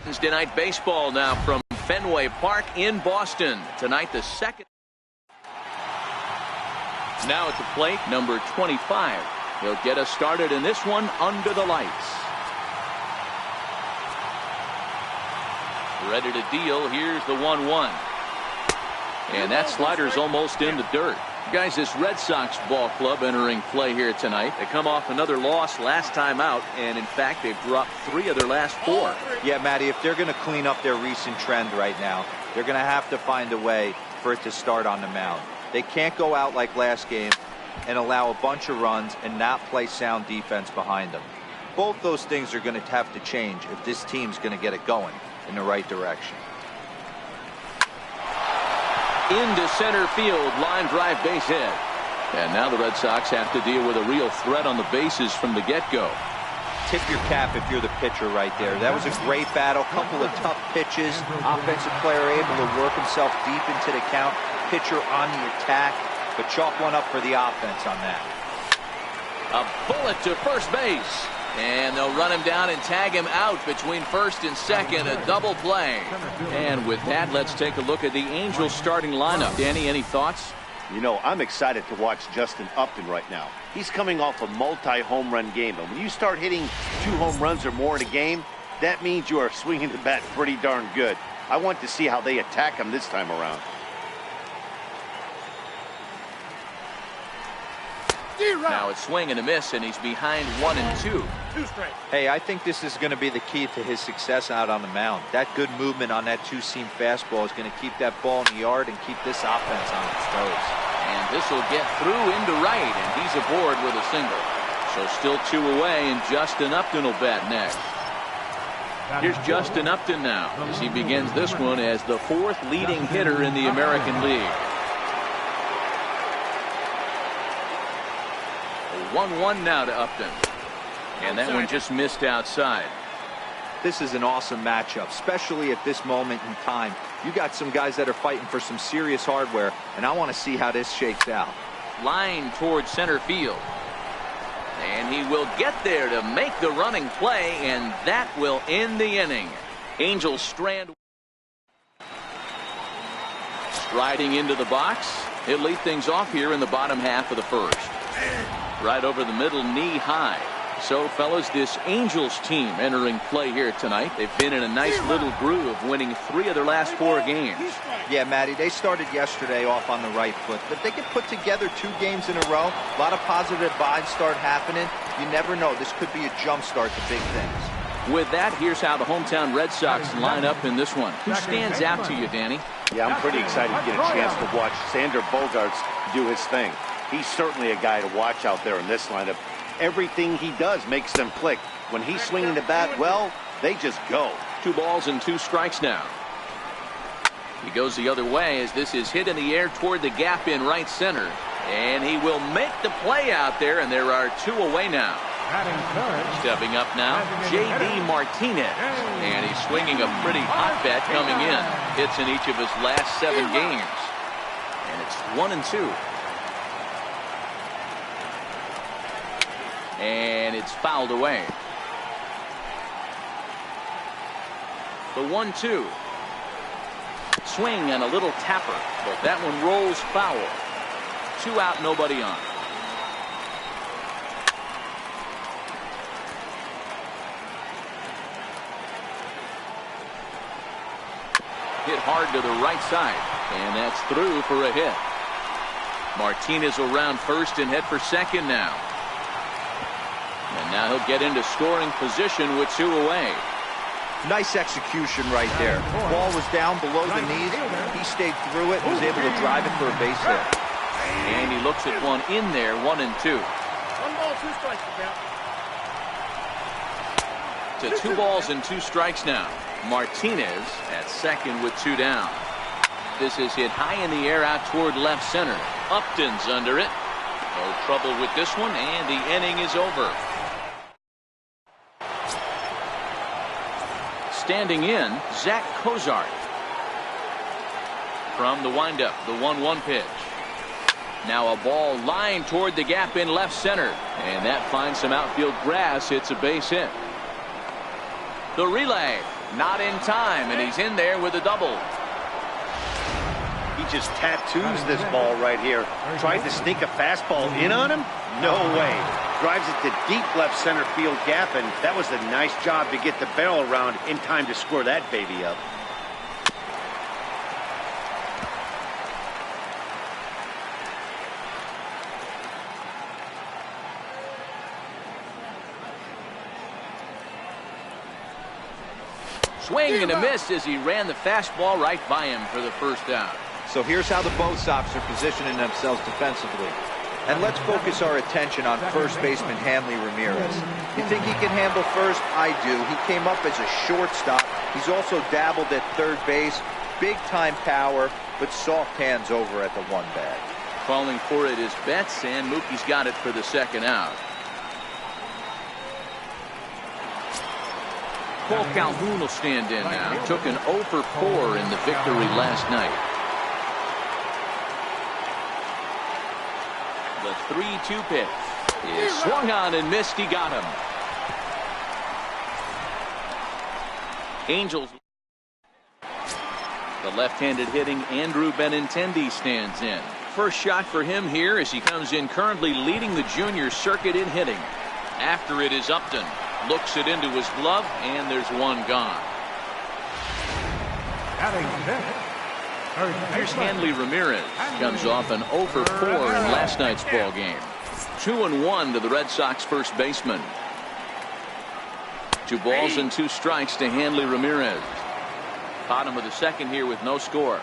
Wednesday night baseball now from Fenway Park in Boston. Tonight, the second. Now at the plate, number 25. He'll get us started in this one under the lights. Ready to deal. Here's the 1-1. And that slider's almost in the dirt. Guys, this Red Sox ball club entering play here tonight. They come off another loss last time out, and in fact, they've dropped 3 of their last 4. Yeah, Matty, if they're going to clean up their recent trend right now, they're going to have to find a way for it to start on the mound. They can't go out like last game and allow a bunch of runs and not play sound defense behind them. Both those things are going to have to change if this team's going to get it going in the right direction. Into center field, line drive, base hit. And now the Red Sox have to deal with a real threat on the bases from the get-go. Tip your cap if you're the pitcher right there. That was a great battle, couple of tough pitches. Offensive player able to work himself deep into the count. Pitcher on the attack, but chalk one up for the offense on that. A bullet to first base. And they'll run him down and tag him out between first and second. A double play. And with that, let's take a look at the Angels starting lineup. Danny, any thoughts? You know, I'm excited to watch Justin Upton right now. He's coming off a multi-home run game. And when you start hitting 2 home runs or more in a game, that means you are swinging the bat pretty darn good. I want to see how they attack him this time around. Now it's swing and a miss, and he's behind 1 and 2. Hey, I think this is going to be the key to his success out on the mound. That good movement on that 2-seam fastball is going to keep that ball in the yard and keep this offense on its toes. And this will get through into right, and he's aboard with a single. So still 2 away, and Justin Upton will bat next. Here's Justin Upton now as he begins this one as the 4th leading hitter in the American League. 1-1 now to Upton. And that one just missed outside. This is an awesome matchup, especially at this moment in time. You got some guys that are fighting for some serious hardware, and I want to see how this shakes out. Line towards center field. And he will get there to make the running play, and that will end the inning. Angels strand. Striding into the box. He'll lead things off here in the bottom half of the first. Right over the middle, knee high. So, fellas, this Angels team entering play here tonight. They've been in a nice little groove, winning 3 of their last 4 games. Yeah, Matty, they started yesterday off on the right foot, but they can put together 2 games in a row. A lot of positive vibes start happening. You never know. This could be a jump start to big things. With that, here's how the hometown Red Sox line up in this one. Who stands out to you, Danny? Yeah, I'm pretty excited to get a chance to watch Xander Bogaerts do his thing. He's certainly a guy to watch out there in this lineup. Everything he does makes them click. When he's swinging the bat, well, they just go. 2 balls and 2 strikes now. He goes the other way as this is hit in the air toward the gap in right center. And he will make the play out there, and there are 2 away now. Stepping up now, J.D. Martinez. And he's swinging a pretty hot bat coming in. Hits in each of his last 7 games. And it's 1 and 2. And it's fouled away. The 1-2. Swing and a little tapper, but that one rolls foul. 2 out, nobody on. Hit hard to the right side, and that's through for a hit. Martinez will round first and head for second now. And now he'll get into scoring position with 2 away. Nice execution right there. Ball was down below the knees. He stayed through it and was able to drive it for a base hit. And he looks at one in there, 1 and 2. 1 ball, 2 strikes to count. To 2 balls and 2 strikes now. Martinez at second with 2 down. This is hit high in the air out toward left center. Upton's under it. No trouble with this one, and the inning is over. Standing in, Zach Cozart. From the windup, the 1-1 pitch. Now a ball lined toward the gap in left center. And that finds some outfield grass. It's a base hit. The relay. Not in time, and he's in there with a double. He just tattoos this ball right here. Tried to sneak a fastball in on him? No way. Drives it to deep left center field gap, and that was a nice job to get the barrel around in time to score that baby up. Swing and a miss as he ran the fastball right by him for the first down. So here's how the Bo Sox are positioning themselves defensively. And let's focus our attention on first baseman Hanley Ramirez. You think he can handle first? I do. He came up as a shortstop. He's also dabbled at third base. Big time power, but soft hands over at the one bag. Calling for it is Betts, and Mookie's got it for the second out. Cole Calhoun will stand in now. He took an 0 for 4 in the victory last night. The 3-2 pitch is swung on and missed. He got him. Angels. The left-handed hitting Andrew Benintendi stands in. First shot for him here as he comes in currently leading the junior circuit in hitting. After it is Upton. Looks it into his glove, and there's one gone. Here's Hanley Ramirez. Comes off an 0 for 4 in last night's ball game. 2-1 to the Red Sox first baseman. 2 balls and 2 strikes to Hanley Ramirez. Bottom of the second here with no score.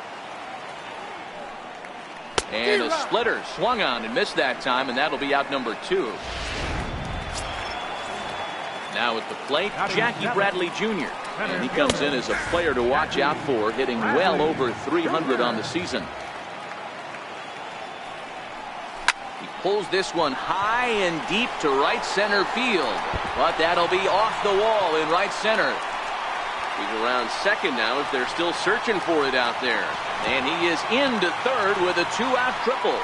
And a splitter swung on and missed that time, and that'll be out number 2. Now at the plate, Jackie Bradley Jr. And he comes in as a player to watch out for, hitting well over 300 on the season. He pulls this one high and deep to right center field. But that'll be off the wall in right center. He's around second now if they're still searching for it out there. And he is into third with a 2-out triple.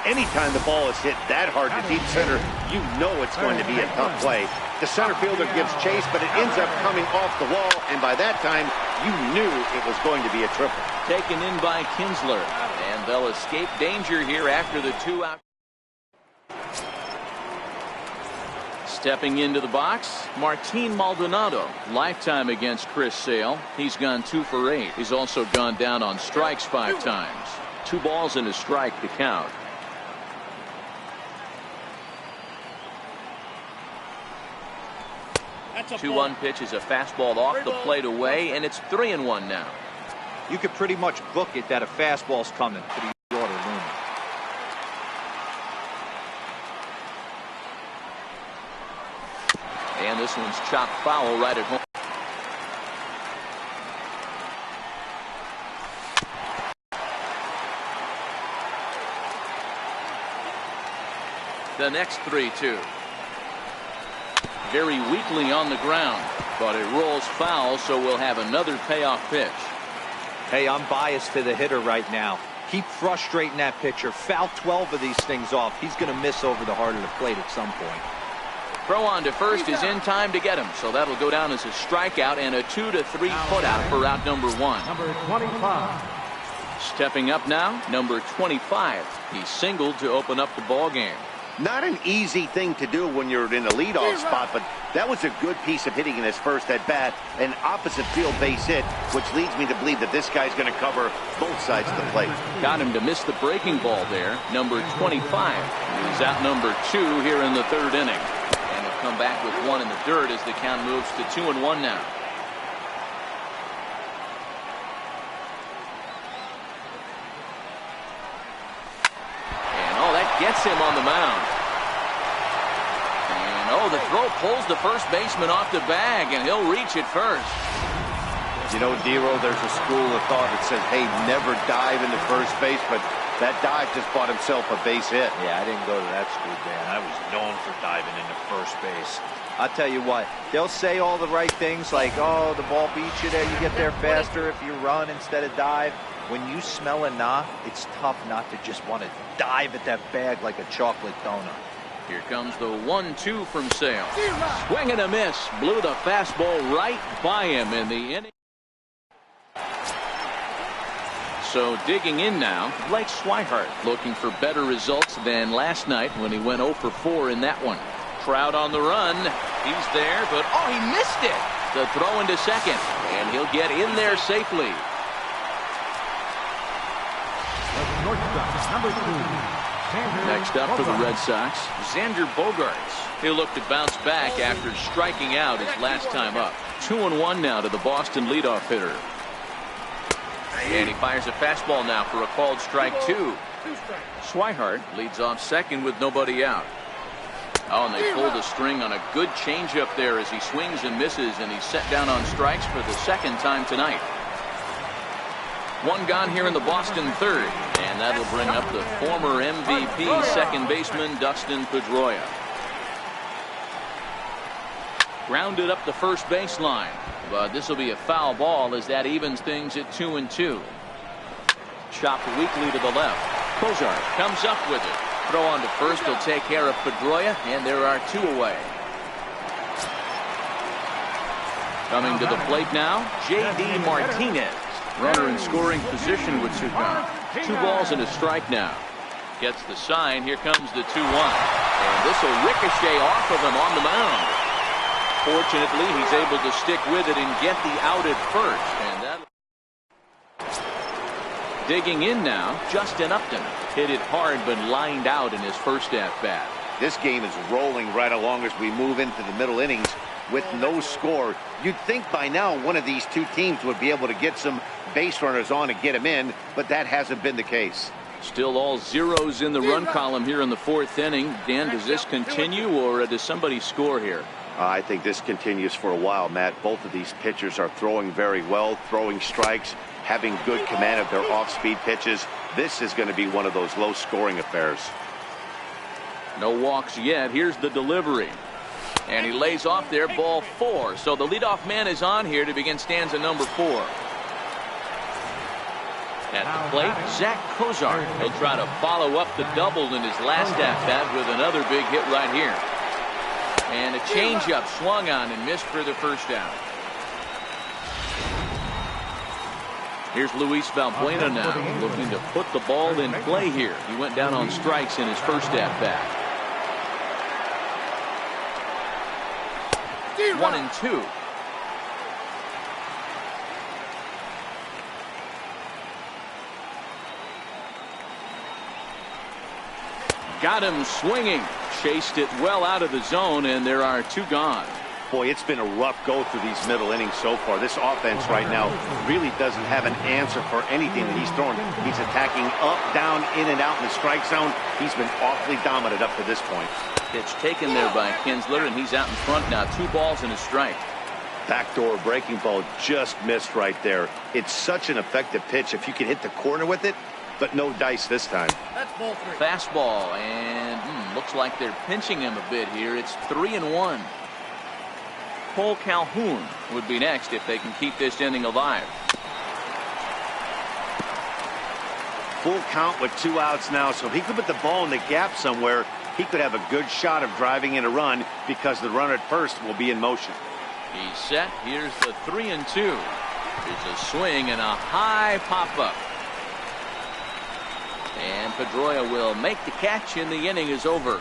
Anytime the ball is hit that hard to deep center, you know it's going to be a tough play. The center fielder gives chase, but it ends up coming off the wall, and by that time, you knew it was going to be a triple. Taken in by Kinsler, and they'll escape danger here after the 2-out. Stepping into the box, Martin Maldonado. Lifetime against Chris Sale. He's gone 2 for 8. He's also gone down on strikes 5 times. 2 balls and a strike to count. 2-1 pitch is a fastball off the plate away, and it's 3-1 now. You could pretty much book it that a fastball's coming to the order looming. And this one's chopped foul right at home. The next 3-2. Very weakly on the ground, but it rolls foul, so we'll have another payoff pitch. Hey, I'm biased to the hitter right now. Keep frustrating that pitcher. Foul 12 of these things off. He's going to miss over the heart of the plate at some point. Throw on to first is in time to get him, so that'll go down as a strikeout and a 2-3 putout for out number 1. Number 25. Stepping up now, number 25. He singled to open up the ball game. Not an easy thing to do when you're in a leadoff spot, but that was a good piece of hitting in his first at bat, an opposite field base hit, which leads me to believe that this guy's going to cover both sides of the plate. Got him to miss the breaking ball there. Number 25. He's out number 2 here in the 3rd inning. And he'll come back with 1 in the dirt as the count moves to 2-1 now. Gets him on the mound. And the throw pulls the first baseman off the bag, and he'll reach it first. You know, Dero, there's a school of thought that says, hey, never dive into first base, but that dive just bought himself a base hit. Yeah, I didn't go to that school, Dan. I was known for diving into first base. I'll tell you what, they'll say all the right things like, oh, the ball beats you there, you get there faster if you run instead of dive. When you smell a knock, it's tough not to just want to dive at that bag like a chocolate donut. Here comes the 1-2 from Sale. Swing and a miss. Blew the fastball right by him in the inning. So digging in now, Blake Swihart looking for better results than last night when he went 0 for 4 in that one. Trout on the run. He's there, but oh, he missed it. The throw into second, and he'll get in there safely. Next up for the Red Sox, Xander Bogaerts. He'll look to bounce back after striking out his last time up. 2-1 now to the Boston leadoff hitter. And he fires a fastball now for a called strike 2. Swihart leads off second with nobody out. Oh, and they pulled the string on a good changeup there as he swings and misses, and he's set down on strikes for the second time tonight. One gone here in the Boston third, and that'll bring up the former MVP second baseman Dustin Pedroia. Grounded up the first baseline, but this will be a foul ball as that evens things at 2-2. Chopped weakly to the left. Kozar comes up with it. Throw on to first will take care of Pedroia, and there are 2 away. Coming to the plate now, J.D. Martinez. Runner in scoring position with 2 gone. 2 balls and a strike now. Gets the sign. Here comes the 2-1. And this will ricochet off of him on the mound. Fortunately, he's able to stick with it and get the out at first. And that. Digging in now, Justin Upton. Hit it hard but lined out in his first at-bat. This game is rolling right along as we move into the middle innings with no score. You'd think by now one of these 2 teams would be able to get some base runners on and get them in, but that hasn't been the case. Still all zeros in the run column here in the 4th inning. Dan, does this continue or does somebody score here? I think this continues for a while, Matt. Both of these pitchers are throwing very well, throwing strikes, having good command of their off-speed pitches. This is going to be one of those low-scoring affairs. No walks yet. Here's the delivery. And he lays off there, ball 4. So the leadoff man is on here to begin stanza number 4. At the plate, Zach Kozar. He'll try to follow up the double in his last at-bat with another big hit right here. And a changeup swung on and missed for the first out. Here's Luis Valbuena now, looking to put the ball in play here. He went down on strikes in his first at-bat. 1-2. Got him swinging. Chased it well out of the zone, and there are 2 gone. Boy, it's been a rough go through these middle innings so far. This offense right now really doesn't have an answer for anything that he's throwing. He's attacking up, down, in and out in the strike zone. He's been awfully dominant up to this point. Pitch taken there by Kinsler, and he's out in front now. 2 balls and a strike. Backdoor breaking ball just missed right there. It's such an effective pitch if you can hit the corner with it, but no dice this time. That's ball 3. Fastball, and looks like they're pinching him a bit here. It's 3-1. Cole Calhoun would be next if they can keep this inning alive. Full count with 2 outs now, so if he could put the ball in the gap somewhere, he could have a good shot of driving in a run because the runner at first will be in motion. He's set. Here's the 3-2. Here's a swing and a high pop-up. And Pedroia will make the catch, and the inning is over.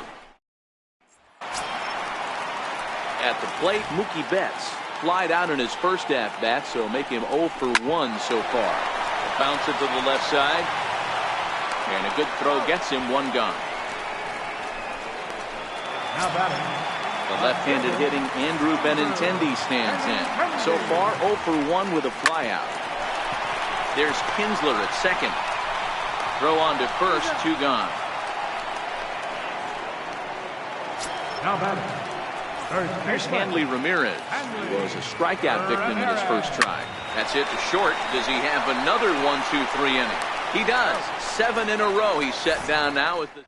At the plate, Mookie Betts flied out in his first at-bat, so make him 0 for 1 so far. A bouncer to the left side, and a good throw gets him 1 gone. The left-handed hitting Andrew Benintendi stands in. So far, 0 for 1 with a flyout. There's Kinsler at second. Throw on to first, 2 gone. Now batting. Here's Hanley Ramirez, who was a strikeout victim in his first try. That's it to short. Does he have another 1-2-3 inning? He does. 7 in a row. He's set down now with the.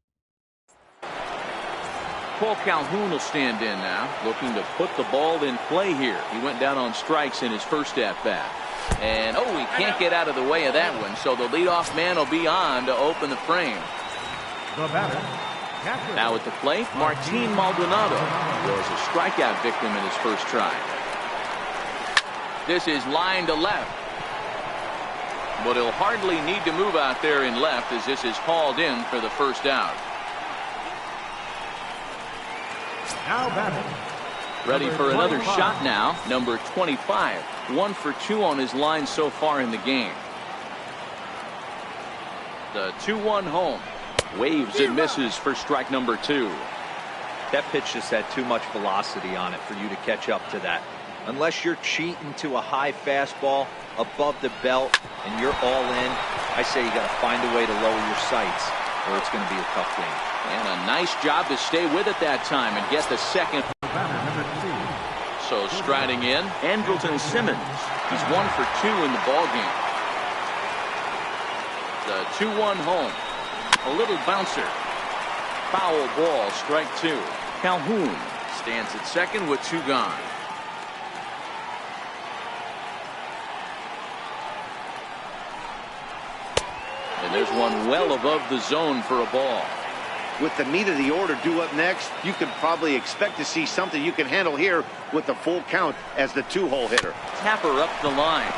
Cole Calhoun will stand in now, looking to put the ball in play here. He went down on strikes in his first at-bat. And, oh, he can't get out of the way of that one, so the leadoff man will be on to open the frame. The batter, Now at the plate, Martin Maldonado was a strikeout victim in his first try. This is line to left. But he'll hardly need to move out there in left as this is hauled in for the first out. Now batting. Ready for another 25. shot now. Number 25. 1 for 2 on his line so far in the game. The 2-1 home. Waves and misses for strike number 2. That pitch just had too much velocity on it for you to catch up to that. Unless you're cheating to a high fastball above the belt and you're all in, I say you got to find a way to lower your sights or it's going to be a tough game. And a nice job to stay with it that time and get the second. So striding in, Andrelton Simmons. He's 1 for 2 in the ballgame. The 2-1 home. A little bouncer. Foul ball, strike 2. Calhoun stands at second with 2 gone. And there's one well above the zone for a ball. With the meat of the order due up next, you can probably expect to see something you can handle here with the full count as the 2-hole hitter. Tapper up the line.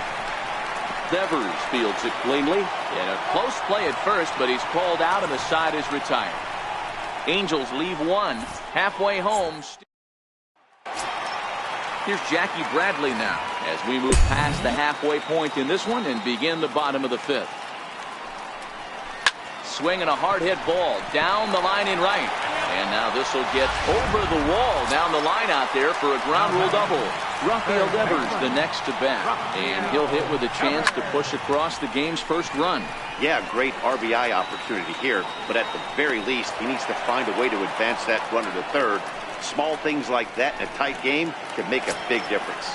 Devers fields it cleanly. In a close play at first, but he's called out and the side is retired. Angels leave 1 halfway home. Here's Jackie Bradley now as we move past the halfway point in this one and begin the bottom of the 5th. Swinging a hard hit ball down the line in right. And now this will get over the wall down the line out there for a ground rule double. Rafael Devers the next to bat. And he'll hit with a chance to push across the game's first run. Yeah, great RBI opportunity here, but at the very least, he needs to find a way to advance that runner to third. Small things like that in a tight game can make a big difference.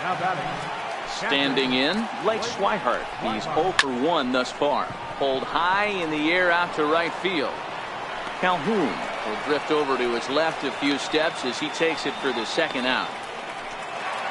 Now batting. Standing in, Blake Swihart. He's 0 for 1 thus far. Pulled high in the air out to right field. Calhoun will drift over to his left a few steps as he takes it for the second out.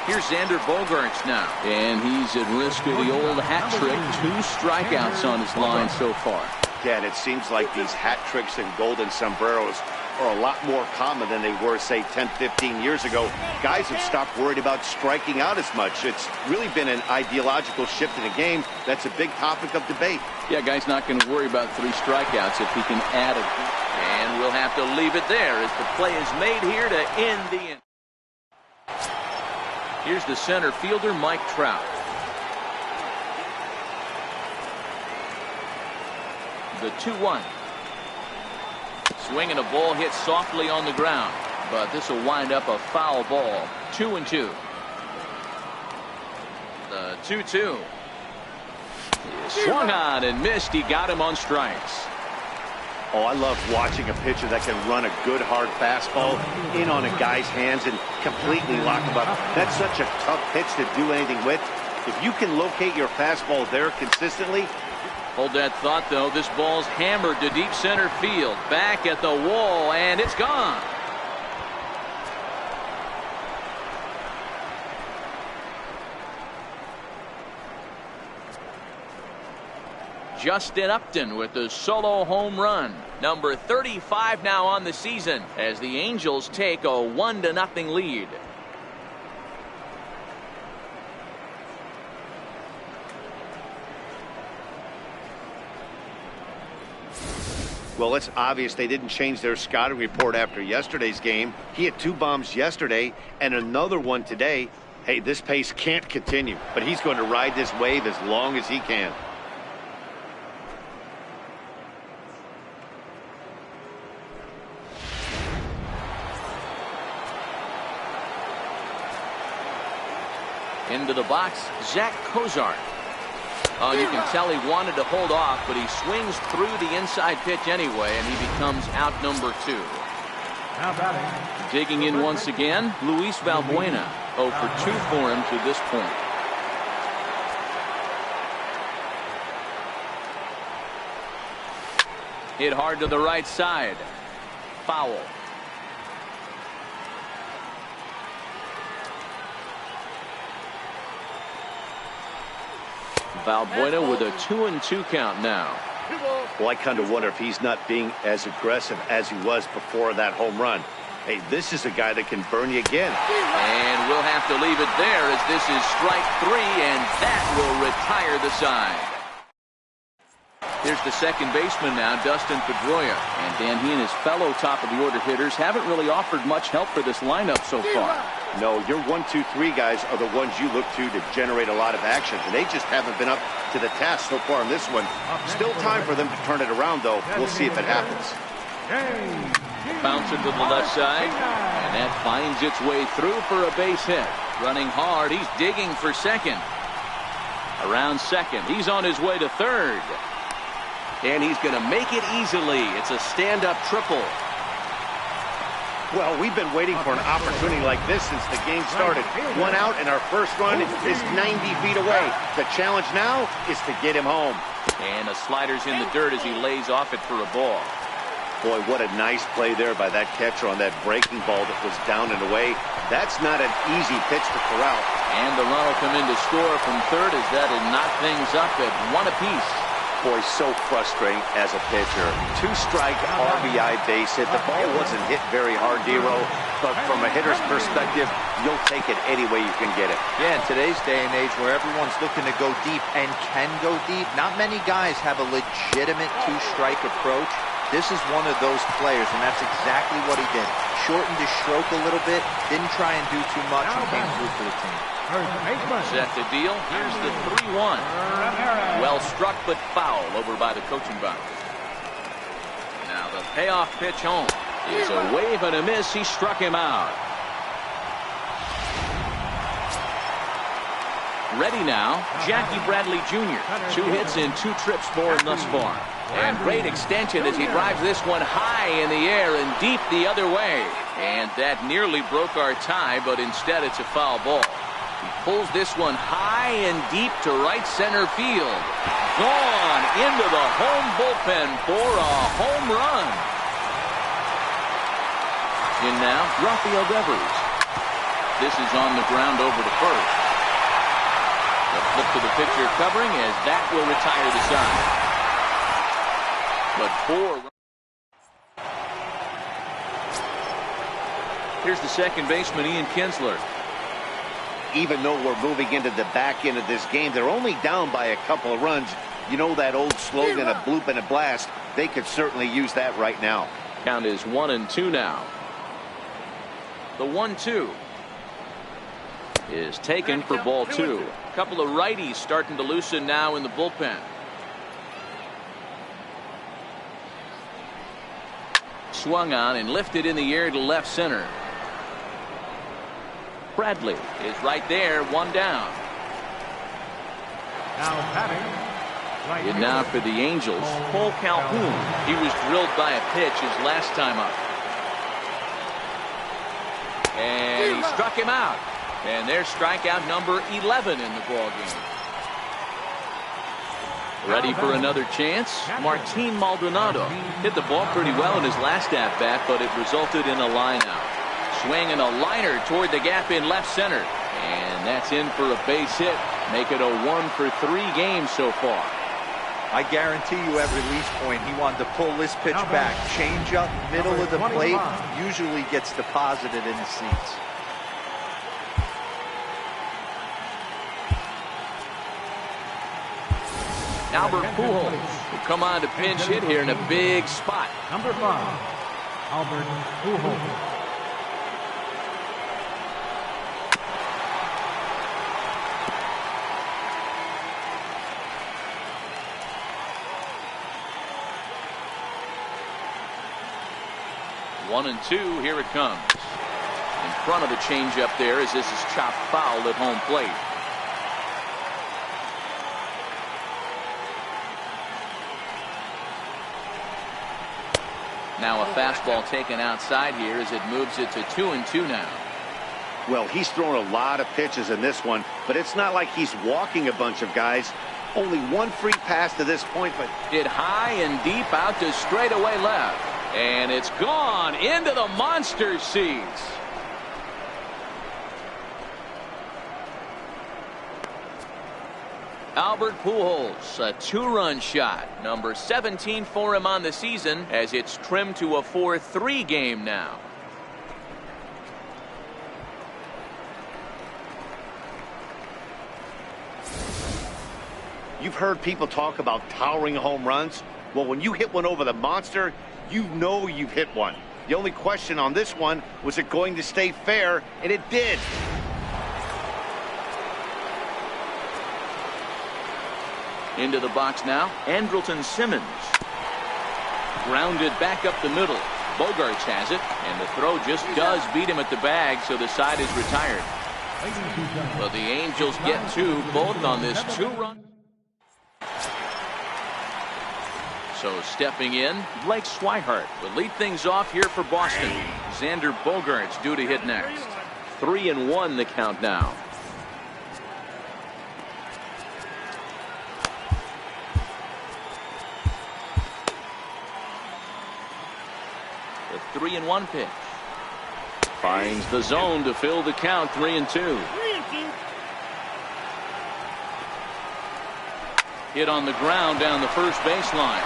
Here's Xander Bogaerts now. And he's at risk of the old hat trick. 2 strikeouts on his line so far. Yeah, and it seems like these hat tricks and golden sombreros are a lot more common than they were, say, 10, 15 years ago. Guys have stopped worried about striking out as much. It's really been an ideological shift in the game. That's a big topic of debate. Yeah, guy's not going to worry about 3 strikeouts if he can add it. And we'll have to leave it there as the play is made here to end the inning. Here's the center fielder, Mike Trout. The 2-1. Swinging a ball hit softly on the ground, but this will wind up a foul ball. 2-2. The 2-2. Swung on and missed. He got him on strikes. Oh, I love watching a pitcher that can run a good hard fastball in on a guy's hands and completely lock him up. That's such a tough pitch to do anything with. If you can locate your fastball there consistently. Hold that thought, though. This ball's hammered to deep center field. Back at the wall, and it's gone. Justin Upton with the solo home run. Number 35 now on the season as the Angels take a 1-0 lead. Well, it's obvious they didn't change their scouting report after yesterday's game. He had 2 bombs yesterday and another one today. Hey, this pace can't continue, but he's going to ride this wave as long as he can. Into the box, Zach Cozart. Oh, you can tell he wanted to hold off, but he swings through the inside pitch anyway, and he becomes out number 2. Now batting. Digging in once again, Luis Valbuena. 0 for 2 for him to this point. Hit hard to the right side. Foul. Valbuena with a 2-2 count now. Well, I kind of wonder if he's not being as aggressive as he was before that home run. Hey, this is a guy that can burn you again. And we'll have to leave it there as this is strike 3, and that will retire the side. Here's the second baseman now, Dustin Pedroia. And Dan, he and his fellow top-of-the-order hitters haven't really offered much help for this lineup so far. No, your 1, 2, 3 guys are the ones you look to generate a lot of action, and they just haven't been up to the task so far in this one. Still time for them to turn it around, though. We'll see if it happens. Bouncer to the left side, and that finds its way through for a base hit. Running hard, he's digging for second. Around second, he's on his way to third. And he's going to make it easily. It's a stand-up triple. Well, we've been waiting for an opportunity like this since the game started. 1 out, and our first run is 90 feet away. The challenge now is to get him home. And the slider's in the dirt as he lays off it for a ball. Boy, what a nice play there by that catcher on that breaking ball that was down and away. That's not an easy pitch to corral. And the run will come in to score from third as that'll knock things up at 1 apiece. Boy, so frustrating as a pitcher. 2-strike RBI base hit. The ball wasn't hit very hard, Dero, but from a hitter's perspective, you'll take it any way you can get it. Yeah, in today's day and age where everyone's looking to go deep and can go deep, not many guys have a legitimate 2-strike approach. This is one of those players, and that's exactly what he did. Shortened his stroke a little bit, didn't try and do too much, and came through for the team. Set the deal. Here's the 3-1. Well struck, but foul over by the coaching box. Now the payoff pitch home is a wave and a miss. He struck him out. Ready now, Jackie Bradley Jr. 2 hits and 2 trips for him thus far. And great extension as he drives this one high in the air and deep the other way. And that nearly broke our tie, but instead it's a foul ball. He pulls this one high and deep to right center field. Gone into the home bullpen for a home run. In now, Rafael Devers. This is on the ground over to first. The flip to the pitcher covering as that will retire the side. But 4. Here's the second baseman, Ian Kinsler. Even though we're moving into the back end of this game, they're only down by a couple of runs. You know that old slogan, a bloop and a blast. They could certainly use that right now. Count is 1-2 now. The 1-2 is taken for ball 2. A couple of righties starting to loosen now in the bullpen. Swung on and lifted in the air to left center. Bradley is right there, 1 down. Now batting. And now for the Angels, Cole Calhoun. He was drilled by a pitch his last time up. And he struck him out. And there's strikeout number 11 in the ballgame. Ready for another chance? Martin Maldonado hit the ball pretty well in his last at-bat, but it resulted in a line-out. Swinging a liner toward the gap in left center. And that's in for a base hit. Make it a 1-for-3 game so far. I guarantee you at release point, he wanted to pull this pitch back. Change up, middle of the plate, usually gets deposited in the seats. Albert Pujols will come on to pinch hit here in a big spot. Number 5, Albert Pujols. One and 2, here it comes. In front of the changeup there as this is chopped foul at home plate. Now a fastball taken outside here as it moves it to 2-2 now. Well, he's thrown a lot of pitches in this one, but it's not like he's walking a bunch of guys. Only 1 free pass to this point, but hit high and deep out to straightaway left. And it's gone into the monster seats. Albert Pujols, a 2-run shot, number 17 for him on the season, as it's trimmed to a 4-3 game now. You've heard people talk about towering home runs. Well, when you hit one over the monster, you know you've hit one. The only question on this one, was it going to stay fair? And it did. Into the box now, Andrelton Simmons. Grounded back up the middle. Bogarts has it, and the throw just does beat him at the bag, so the side is retired. Well, the Angels get two, both on this 2-run. So stepping in, Blake Swihart will lead things off here for Boston. Xander Bogaerts due to hit next. 3-1 the count now. The 3-1 pitch. Finds the zone to fill the count. 3-2. Hit on the ground down the first baseline.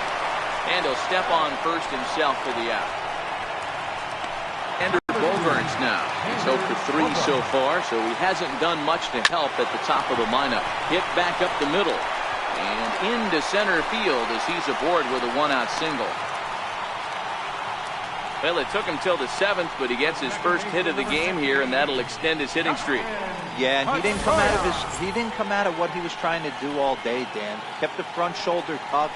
And he'll step on first himself for the out. Xander Bogaerts now. He's 0 for 3 so far, so he hasn't done much to help at the top of the lineup. Hit back up the middle. And into center field as he's aboard with a 1-out single. Well, it took him till the 7th, but he gets his first hit of the game here, and that'll extend his hitting streak. Yeah, and he didn't come out of what he was trying to do all day, Dan. Kept the front shoulder tucked,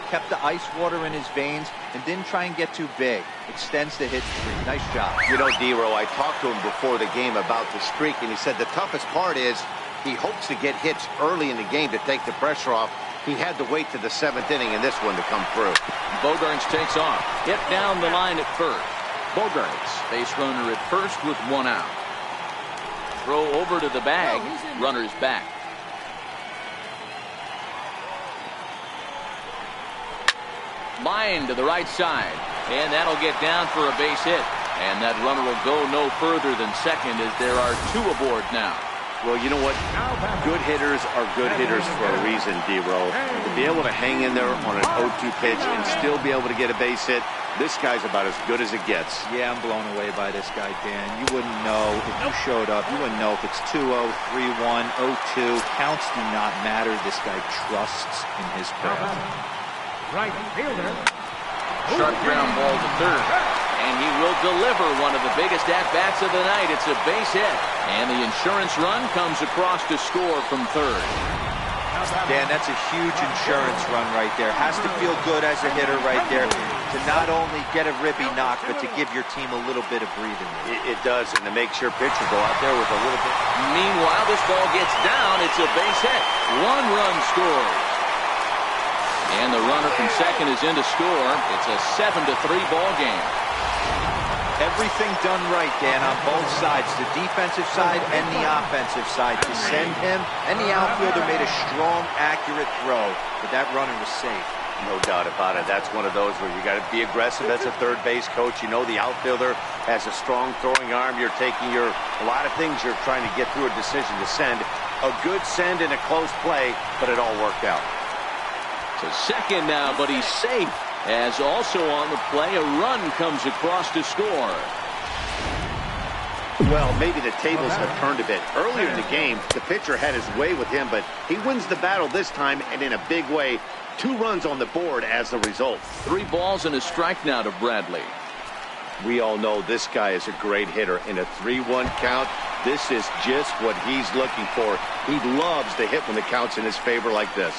kept the ice water in his veins, and didn't try and get too big. Extends the hit streak. Nice job. You know, D-Row, I talked to him before the game about the streak, and he said the toughest part is he hopes to get hits early in the game to take the pressure off. He had to wait to the 7th inning in this one to come through. Bogaerts takes off. Hit down the line at first. Bogaerts, base runner at first with 1 out. Throw over to the bag. Runner's back. Line to the right side. And that'll get down for a base hit. And that runner will go no further than second as there are 2 aboard now. Well, you know what? Good hitters are good hitters for a reason, D-Row. To be able to hang in there on an 0-2 pitch and still be able to get a base hit, this guy's about as good as it gets. Yeah, I'm blown away by this guy, Dan. You wouldn't know if you showed up. You wouldn't know if it's 2-0, 3-1, 0-2. Counts do not matter. This guy trusts in his craft. Right fielder. Sharp ground ball to third. And he will deliver one of the biggest at-bats of the night. It's a base hit. And the insurance run comes across to score from third. Dan, that's a huge insurance run right there. Has to feel good as a hitter right there to not only get a ribby knock, but to give your team a little bit of breathing room. It does, and to make sure pitcher go out there with a little bit. Meanwhile, this ball gets down. It's a base hit. 1 run scores. And the runner from second is in to score. It's a 7-3 ball game. Everything done right, Dan, on both sides, the defensive side and the offensive side. To send him, and the outfielder made a strong, accurate throw, but that runner was safe. No doubt about it. That's one of those where you got to be aggressive as a third base coach. You know the outfielder has a strong throwing arm. You're taking a lot of things you're trying to get through a decision to send. A good send and a close play, but it all worked out. To second now, but he's safe. As also on the play, a run comes across to score. Well, maybe the tables have turned a bit. Earlier in the game, the pitcher had his way with him, but he wins the battle this time, and in a big way. 2 runs on the board as the result. 3 balls and a strike now to Bradley. We all know this guy is a great hitter. In a 3-1 count, this is just what he's looking for. He loves to hit when the count's in his favor like this.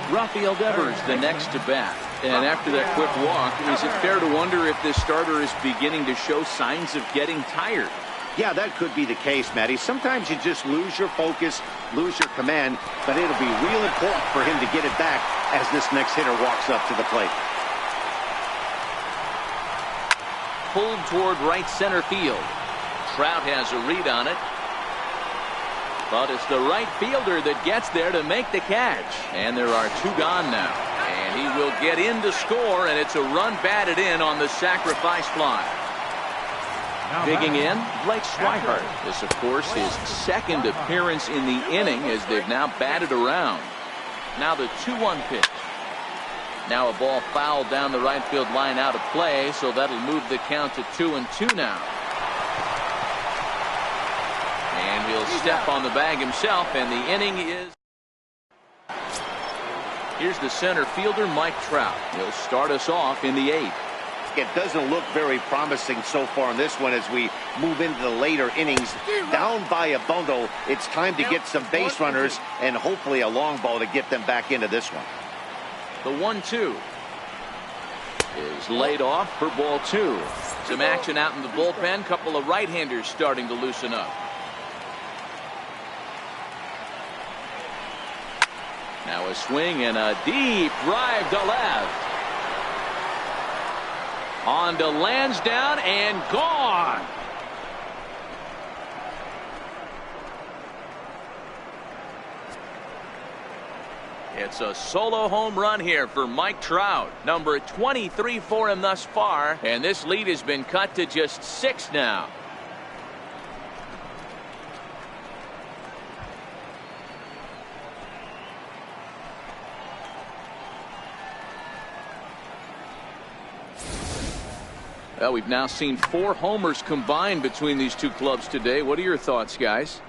Rafael Devers the next to bat. And after that quick walk, is it fair to wonder if this starter is beginning to show signs of getting tired? Yeah, that could be the case, Matty. Sometimes you just lose your focus, lose your command, but it'll be real important for him to get it back as this next hitter walks up to the plate. Pulled toward right center field. Trout has a read on it. But it's the right fielder that gets there to make the catch. And there are 2 gone now. And he will get in to score, and it's a run batted in on the sacrifice fly. Digging in, Blake Swihart. This, of course, his second appearance in the inning as they've now batted around. Now the 2-1 pitch. Now a ball fouled down the right field line out of play, so that'll move the count to 2-2 now. And he'll step on the bag himself, and the inning is. Here's the center fielder, Mike Trout. He'll start us off in the 8th. It doesn't look very promising so far in this one as we move into the later innings. Down by a bundle, it's time to get some base runners and hopefully a long ball to get them back into this one. The 1-2 is laid off for ball 2. Some action out in the bullpen. Couple of right-handers starting to loosen up. Now a swing and a deep drive to left. On to Lansdowne and gone. It's a solo home run here for Mike Trout. Number 23 for him thus far. And this lead has been cut to just 6 now. Well, we've now seen 4 homers combined between these two clubs today. What are your thoughts, guys?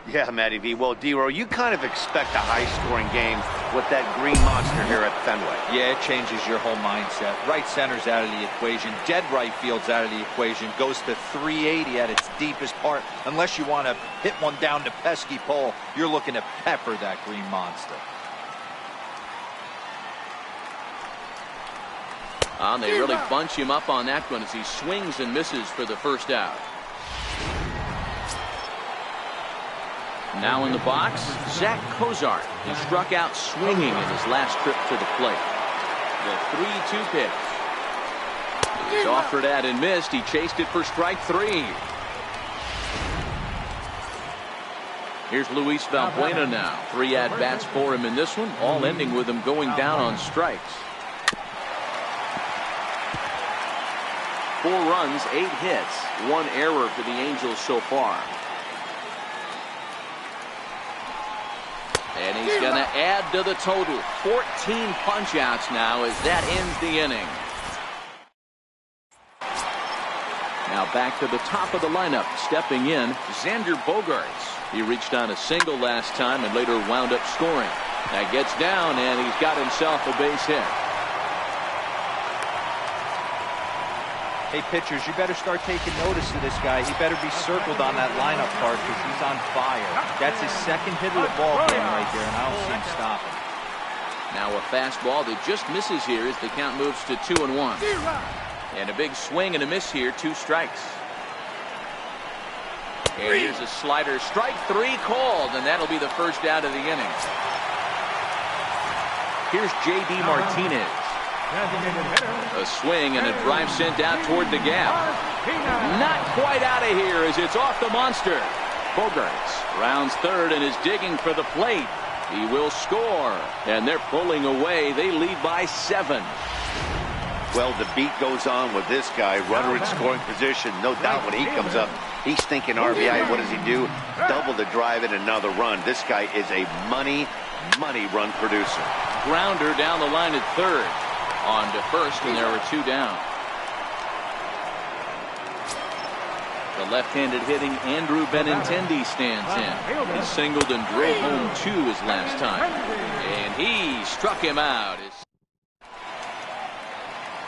Yeah, Matty V. Well, D-Row, you kind of expect a high-scoring game with that green monster here at Fenway. Yeah, it changes your whole mindset. Right center's out of the equation. Dead right field's out of the equation. Goes to 380 at its deepest part. Unless you want to hit one down the pesky pole, you're looking to pepper that green monster. They really bunch him up on that one as he swings and misses for the first out. Now in the box, Zach Cozart. He struck out swinging in his last trip to the plate. The 3-2 pitch. He's offered at and missed. He chased it for strike 3. Here's Luis Valbuena now. 3 at-bats for him in this one, all ending with him going down on strikes. 4 runs, 8 hits, 1 error for the Angels so far. And he's going to add to the total. 14 punch-outs now as that ends the inning. Now back to the top of the lineup. Stepping in, Xander Bogaerts. He reached on a single last time and later wound up scoring. That gets down, and he's got himself a base hit. Hey, pitchers, you better start taking notice of this guy. He better be circled on that lineup card because he's on fire. That's his second hit of the ball game right there, and I don't see him stopping. Now a fastball that just misses here as the count moves to 2-1. And a big swing and a miss here, 2 strikes. And here's a slider, strike 3 called, and that'll be the first out of the inning. Here's J.D. Martinez. A swing and a drive sent out toward the gap. Not quite out of here as it's off the monster. Bogaerts rounds third and is digging for the plate. He will score, and they're pulling away. They lead by 7. Well, the beat goes on with this guy. Runner in scoring position. No doubt when he comes up, he's thinking RBI. What does he do? Double the drive and another run. This guy is a money run producer. Grounder down the line at third. On to first, and there were 2 down. The left-handed hitting Andrew Benintendi stands in. He singled and drove home 2 his last time. And he struck him out.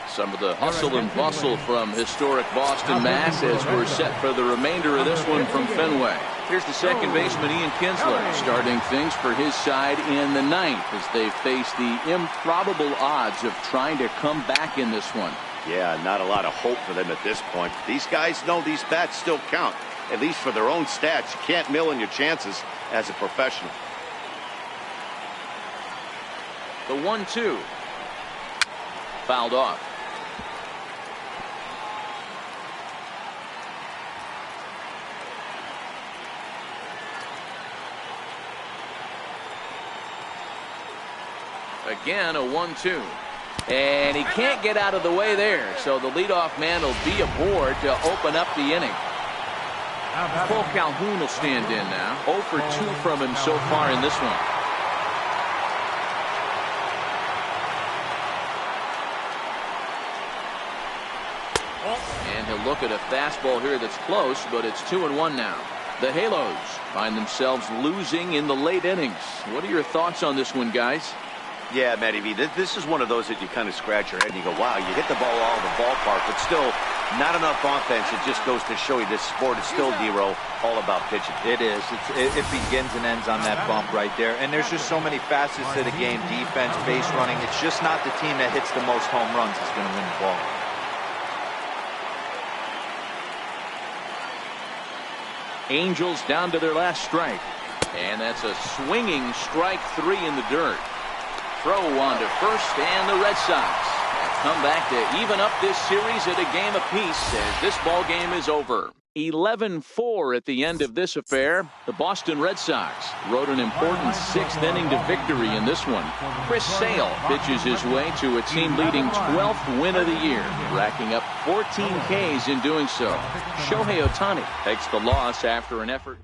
Some of the hustle and bustle from historic Boston, Mass. as we're set for the remainder of this one from Fenway. Here's the second baseman, Ian Kinsler, starting things for his side in the 9th as they face the improbable odds of trying to come back in this one. Yeah, not a lot of hope for them at this point. These guys know these bats still count, at least for their own stats. You can't mill in your chances as a professional. The 1-2. Fouled off. Again, a 1-2. And he can't get out of the way there, so the leadoff man will be aboard to open up the inning. Paul Calhoun will stand in now. 0 for 2 from him so far in this one. And he'll look at a fastball here that's close, but it's 2-1 now. The Halos find themselves losing in the late innings. What are your thoughts on this one, guys? Yeah, Matty V, this is one of those that you kind of scratch your head and you go, wow, you hit the ball all the ballpark, but still not enough offense. It just goes to show you this sport is still, D-Row, all about pitching. It is. It begins and ends on that bump right there. And there's just so many facets to the game. Defense, base running. It's just not the team that hits the most home runs is going to win the ball. Angels down to their last strike. And that's a swinging strike 3 in the dirt. Throw on to first, and the Red Sox have come back to even up this series at a game apiece as this ball game is over. 11-4 at the end of this affair. The Boston Red Sox rode an important 6th inning to victory in this one. Chris Sale pitches his way to a team-leading 12th win of the year, racking up 14 Ks in doing so. Shohei Ohtani takes the loss after an effort.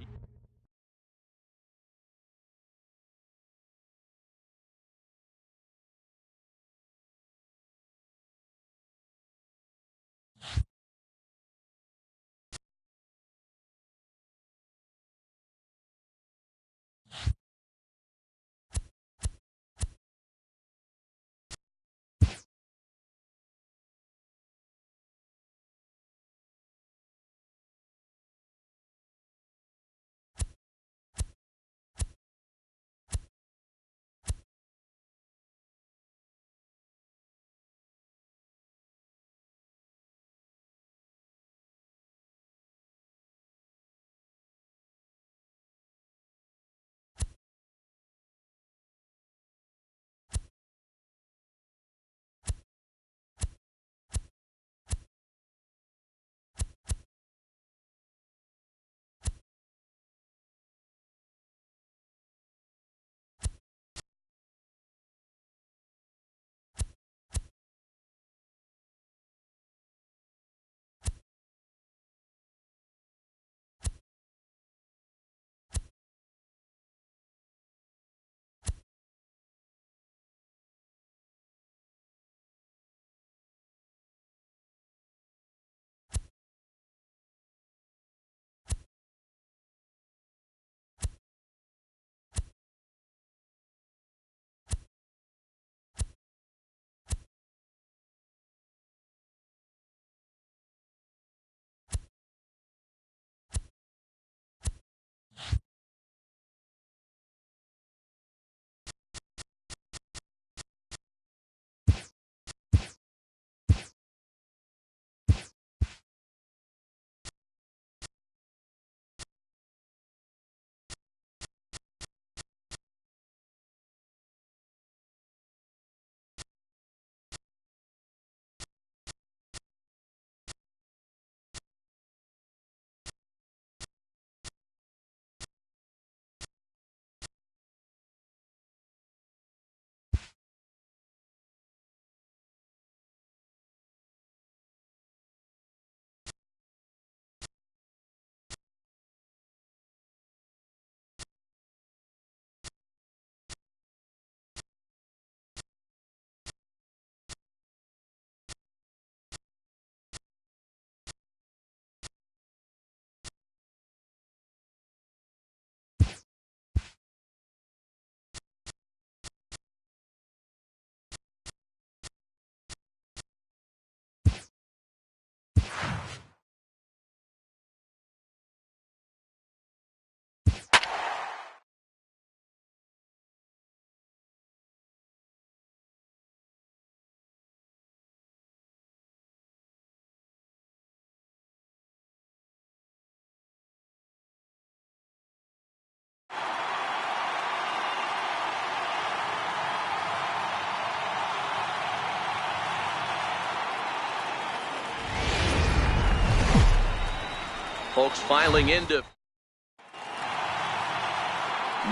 Folks filing into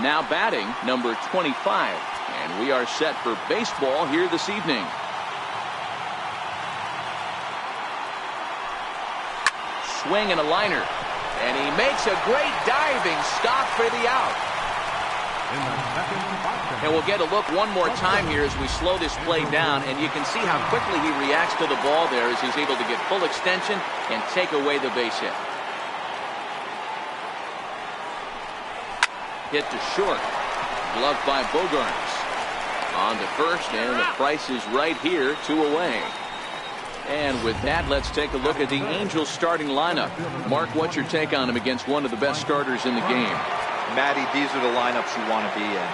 now batting number 25, and we are set for baseball here this evening. Swing and a liner, And he makes a great diving stop for the out. And we'll get a look one more time here as we slow this play down, and you can see how quickly he reacts to the ball there as he's able to get full extension and take away the base hit. Hit to short. Gloved by Bogarts. On to first, and the Price is right here, 2 away. And with that, let's take a look at the Angels starting lineup. Mark, what's your take on him against one of the best starters in the game? Matty, these are the lineups you want to be in.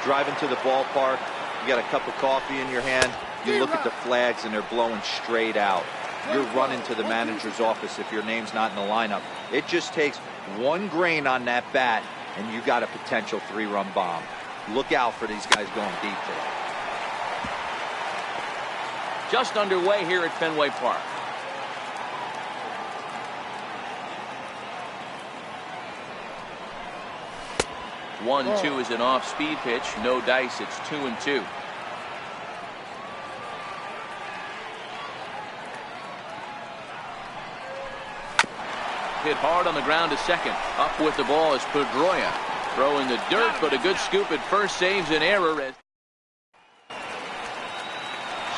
Driving to the ballpark, you got a cup of coffee in your hand, you look at the flags and they're blowing straight out. You're running to the manager's office if your name's not in the lineup. It just takes one grain on that bat and you got a potential 3-run bomb. Look out for these guys going deep today. Just underway here at Fenway Park. One, 2 is an off-speed pitch. No dice. It's 2-2. Hit hard on the ground to second. Up with the ball is Pedroia. Throwing the dirt, but a good scoop at first saves an error.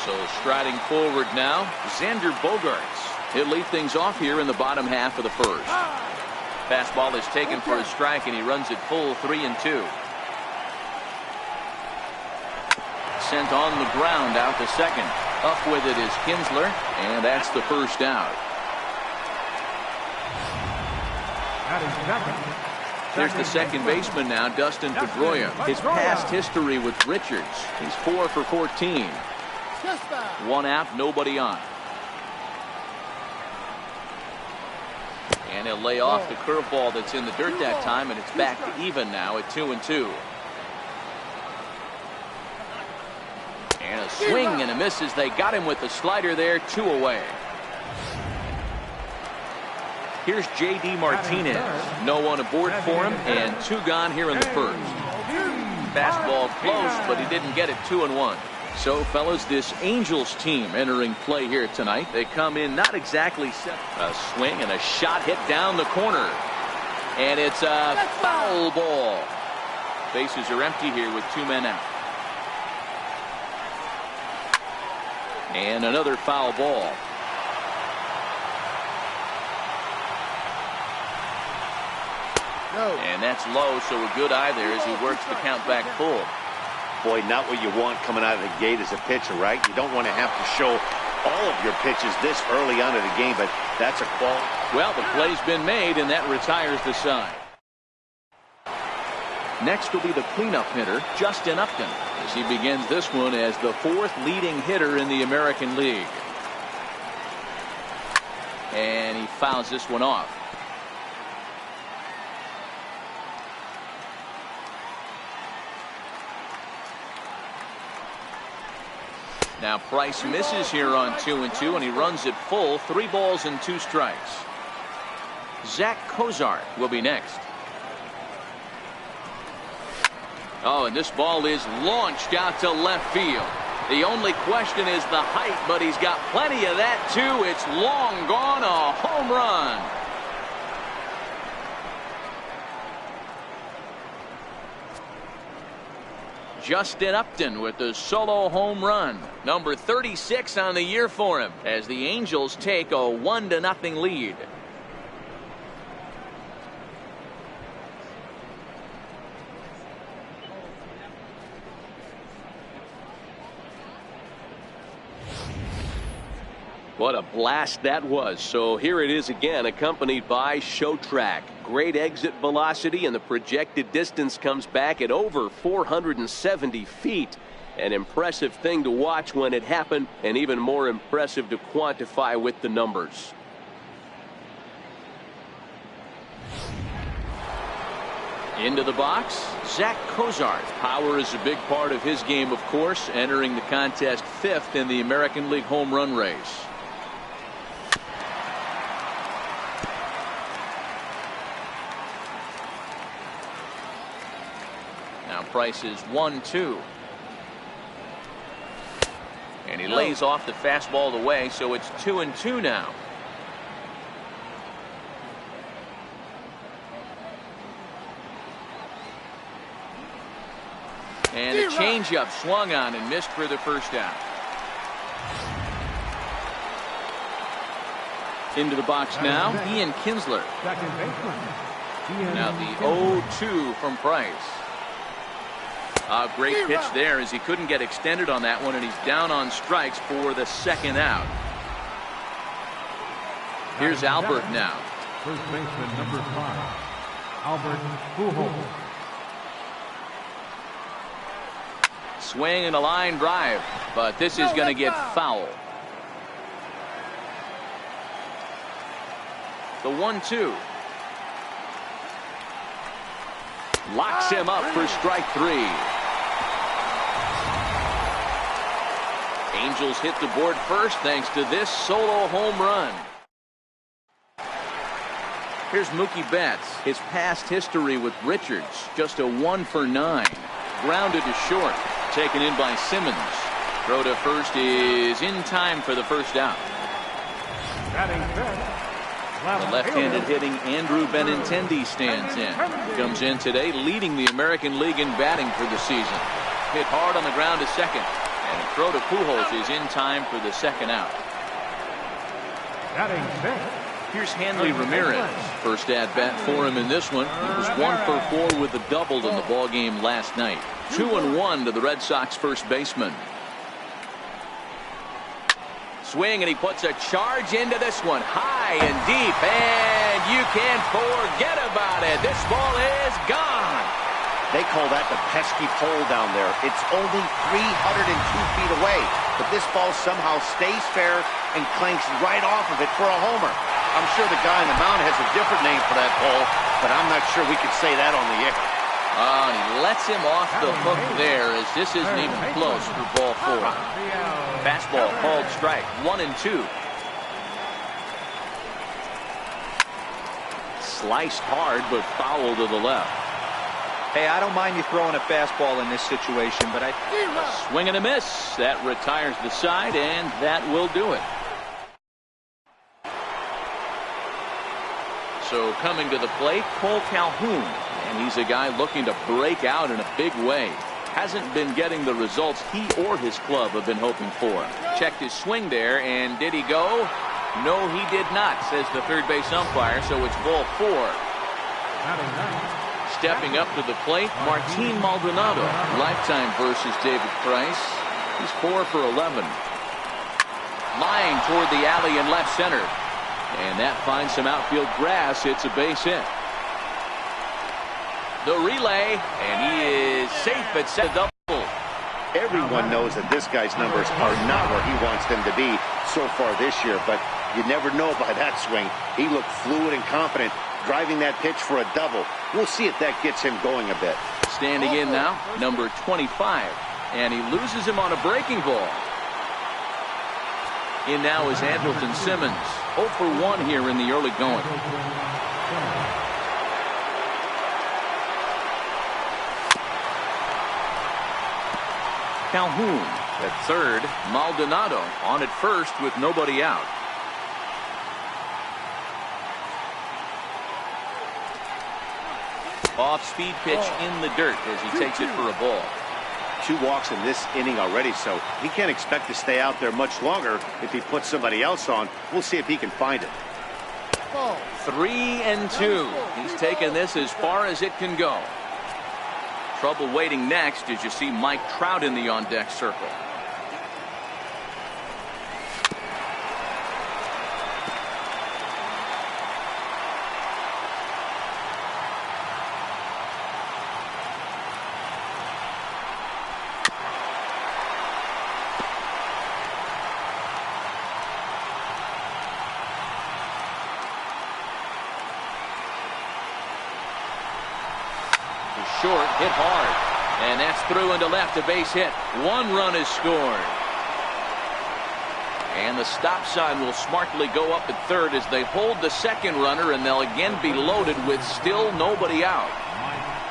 So striding forward now, Xander Bogarts. He'll lead things off here in the bottom half of the first. Fastball is taken for a strike, and he runs it full 3-2. Sent on the ground out to second. Up with it is Kinsler, and that's the first out. Here's the second baseman now, Dustin Pedroia. His past history with Richards. He's 4 for 14. 1 out, nobody on. And he'll lay off the curveball that's in the dirt that time, and it's back to even now at 2-2. And a swing and a miss as they got him with the slider there, 2 away. Here's J.D. Martinez. No one aboard for him, and 2 gone here in the first. Fastball close, but he didn't get it. 2-1. So, fellas, this Angels team entering play here tonight. They come in not exactly set. A swing and a shot hit down the corner. And it's a foul ball. Bases are empty here with 2 men out. And another foul ball. And that's low, so a good eye there as he works the count back full. Boy, not what you want coming out of the gate as a pitcher, right? You don't want to have to show all of your pitches this early on in the game, but that's a quality. Well, the play's been made, and that retires the side. Next will be the cleanup hitter, Justin Upton, as he begins this one as the 4th leading hitter in the American League. And he fouls this one off. Now Price misses here on 2-2, and he runs it full. 3 balls and 2 strikes. Zach Cozart will be next. Oh, and this ball is launched out to left field. The only question is the height, but he's got plenty of that too. It's long gone, a home run. Justin Upton with the solo home run. Number 36 on the year for him as the Angels take a 1-0 lead. What a blast that was. So here it is again, accompanied by Show Track. Great exit velocity, and the projected distance comes back at over 470 feet. An impressive thing to watch when it happened, and even more impressive to quantify with the numbers. Into the box, Zach Cozart. Power is a big part of his game, of course, entering the contest 5th in the American League home run race. Now Price is 1-2. And he lays off the fastball away, so it's 2-2 now. changeup swung on and missed for the first down. Into the box now, Ian Kinsler. Second baseman. Now the 0-2 from Price. A great pitch there as he couldn't get extended on that one, and he's down on strikes for the second out. Here's Albert now. First baseman number 5, Albert Pujols. Swing and a line drive, but this is going to get foul. The 1-2. Locks him up for strike 3. Angels hit the board first thanks to this solo home run. Here's Mookie Betts. His past history with Richards, just a 1 for 9. Grounded to short. Taken in by Simmons. Throw to first is in time for the first out. Batting fifth. The left-handed hitting Andrew Benintendi stands in. Comes in today leading the American League in batting for the season. Hit hard on the ground to second. And a throw to Pujols is in time for the second out. Batting fifth. Here's Hanley Ramirez. First at-bat for him in this one. He was 1 for 4 with a double in the ballgame last night. 2-1 to the Red Sox first baseman. Swing, and he puts a charge into this one. High and deep, and you can't forget about it. This ball is gone. They call that the pesky pole down there. It's only 302 feet away, but this ball somehow stays fair and clanks right off of it for a homer. I'm sure the guy on the mound has a different name for that pole, but I'm not sure we could say that on the air. And he lets him off the hook there as this isn't even close for ball 4. Fastball called strike. 1-2. Sliced hard, but foul to the left. Hey, I don't mind you throwing a fastball in this situation, but Swing and a miss. That retires the side, and that will do it. So coming to the plate, Cole Calhoun. And he's a guy looking to break out in a big way. Hasn't been getting the results he or his club have been hoping for. Checked his swing there, and did he go? No, he did not, says the third base umpire, so it's ball 4. Stepping up to the plate, Martin Maldonado. Lifetime versus David Price. He's 4 for 11. Line toward the alley in left center. And that finds some outfield grass. It's a base hit. The relay, and he is safe at set double. Everyone knows that this guy's numbers are not where he wants them to be so far this year, but you never know by that swing. He looked fluid and confident, driving that pitch for a double. We'll see if that gets him going a bit. Standing in now, number 25, and he loses him on a breaking ball. In now is Andrelton Simmons. 0 for 1 here in the early going. Calhoun at third. Maldonado on at first with nobody out. Off-speed pitch in the dirt as he takes it for a ball. 2 walks in this inning already, so he can't expect to stay out there much longer if he puts somebody else on. We'll see if he can find it. 3-2. He's taken this as far as it can go. Trouble waiting next as you see Mike Trout in the on-deck circle. Short, hit hard, and that's through into left, a base hit. 1 run is scored. And the stop sign will smartly go up at third as they hold the second runner, and they'll again be loaded with still nobody out.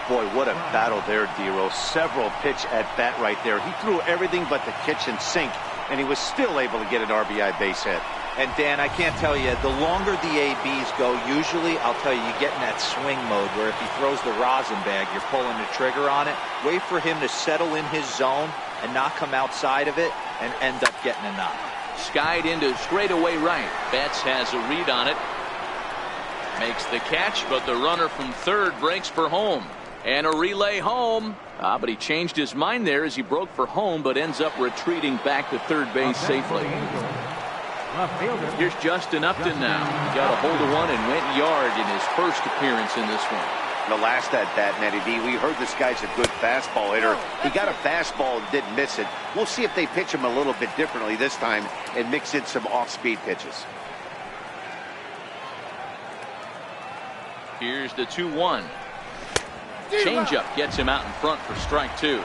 Boy, what a battle there, Dero. Several pitch at bat right there. He threw everything but the kitchen sink, and he was still able to get an RBI base hit. And Dan, I can't tell you, the longer the ABs go, usually, I'll tell you, you get in that swing mode where if he throws the rosin bag, you're pulling the trigger on it. Wait for him to settle in his zone and not come outside of it and end up getting a knock. Skied into straightaway right. Betts has a read on it. Makes the catch, but the runner from third breaks for home. And a relay home. But he changed his mind there as he broke for home, but ends up retreating back to third base safely. Here's Justin Upton now. He got a hold of one and went yard in his first appearance in this one. The last at bat, Matty D, we heard this guy's a good fastball hitter. He got a fastball and didn't miss it. We'll see if they pitch him a little bit differently this time and mix in some off-speed pitches. Here's the 2-1. Changeup gets him out in front for strike two.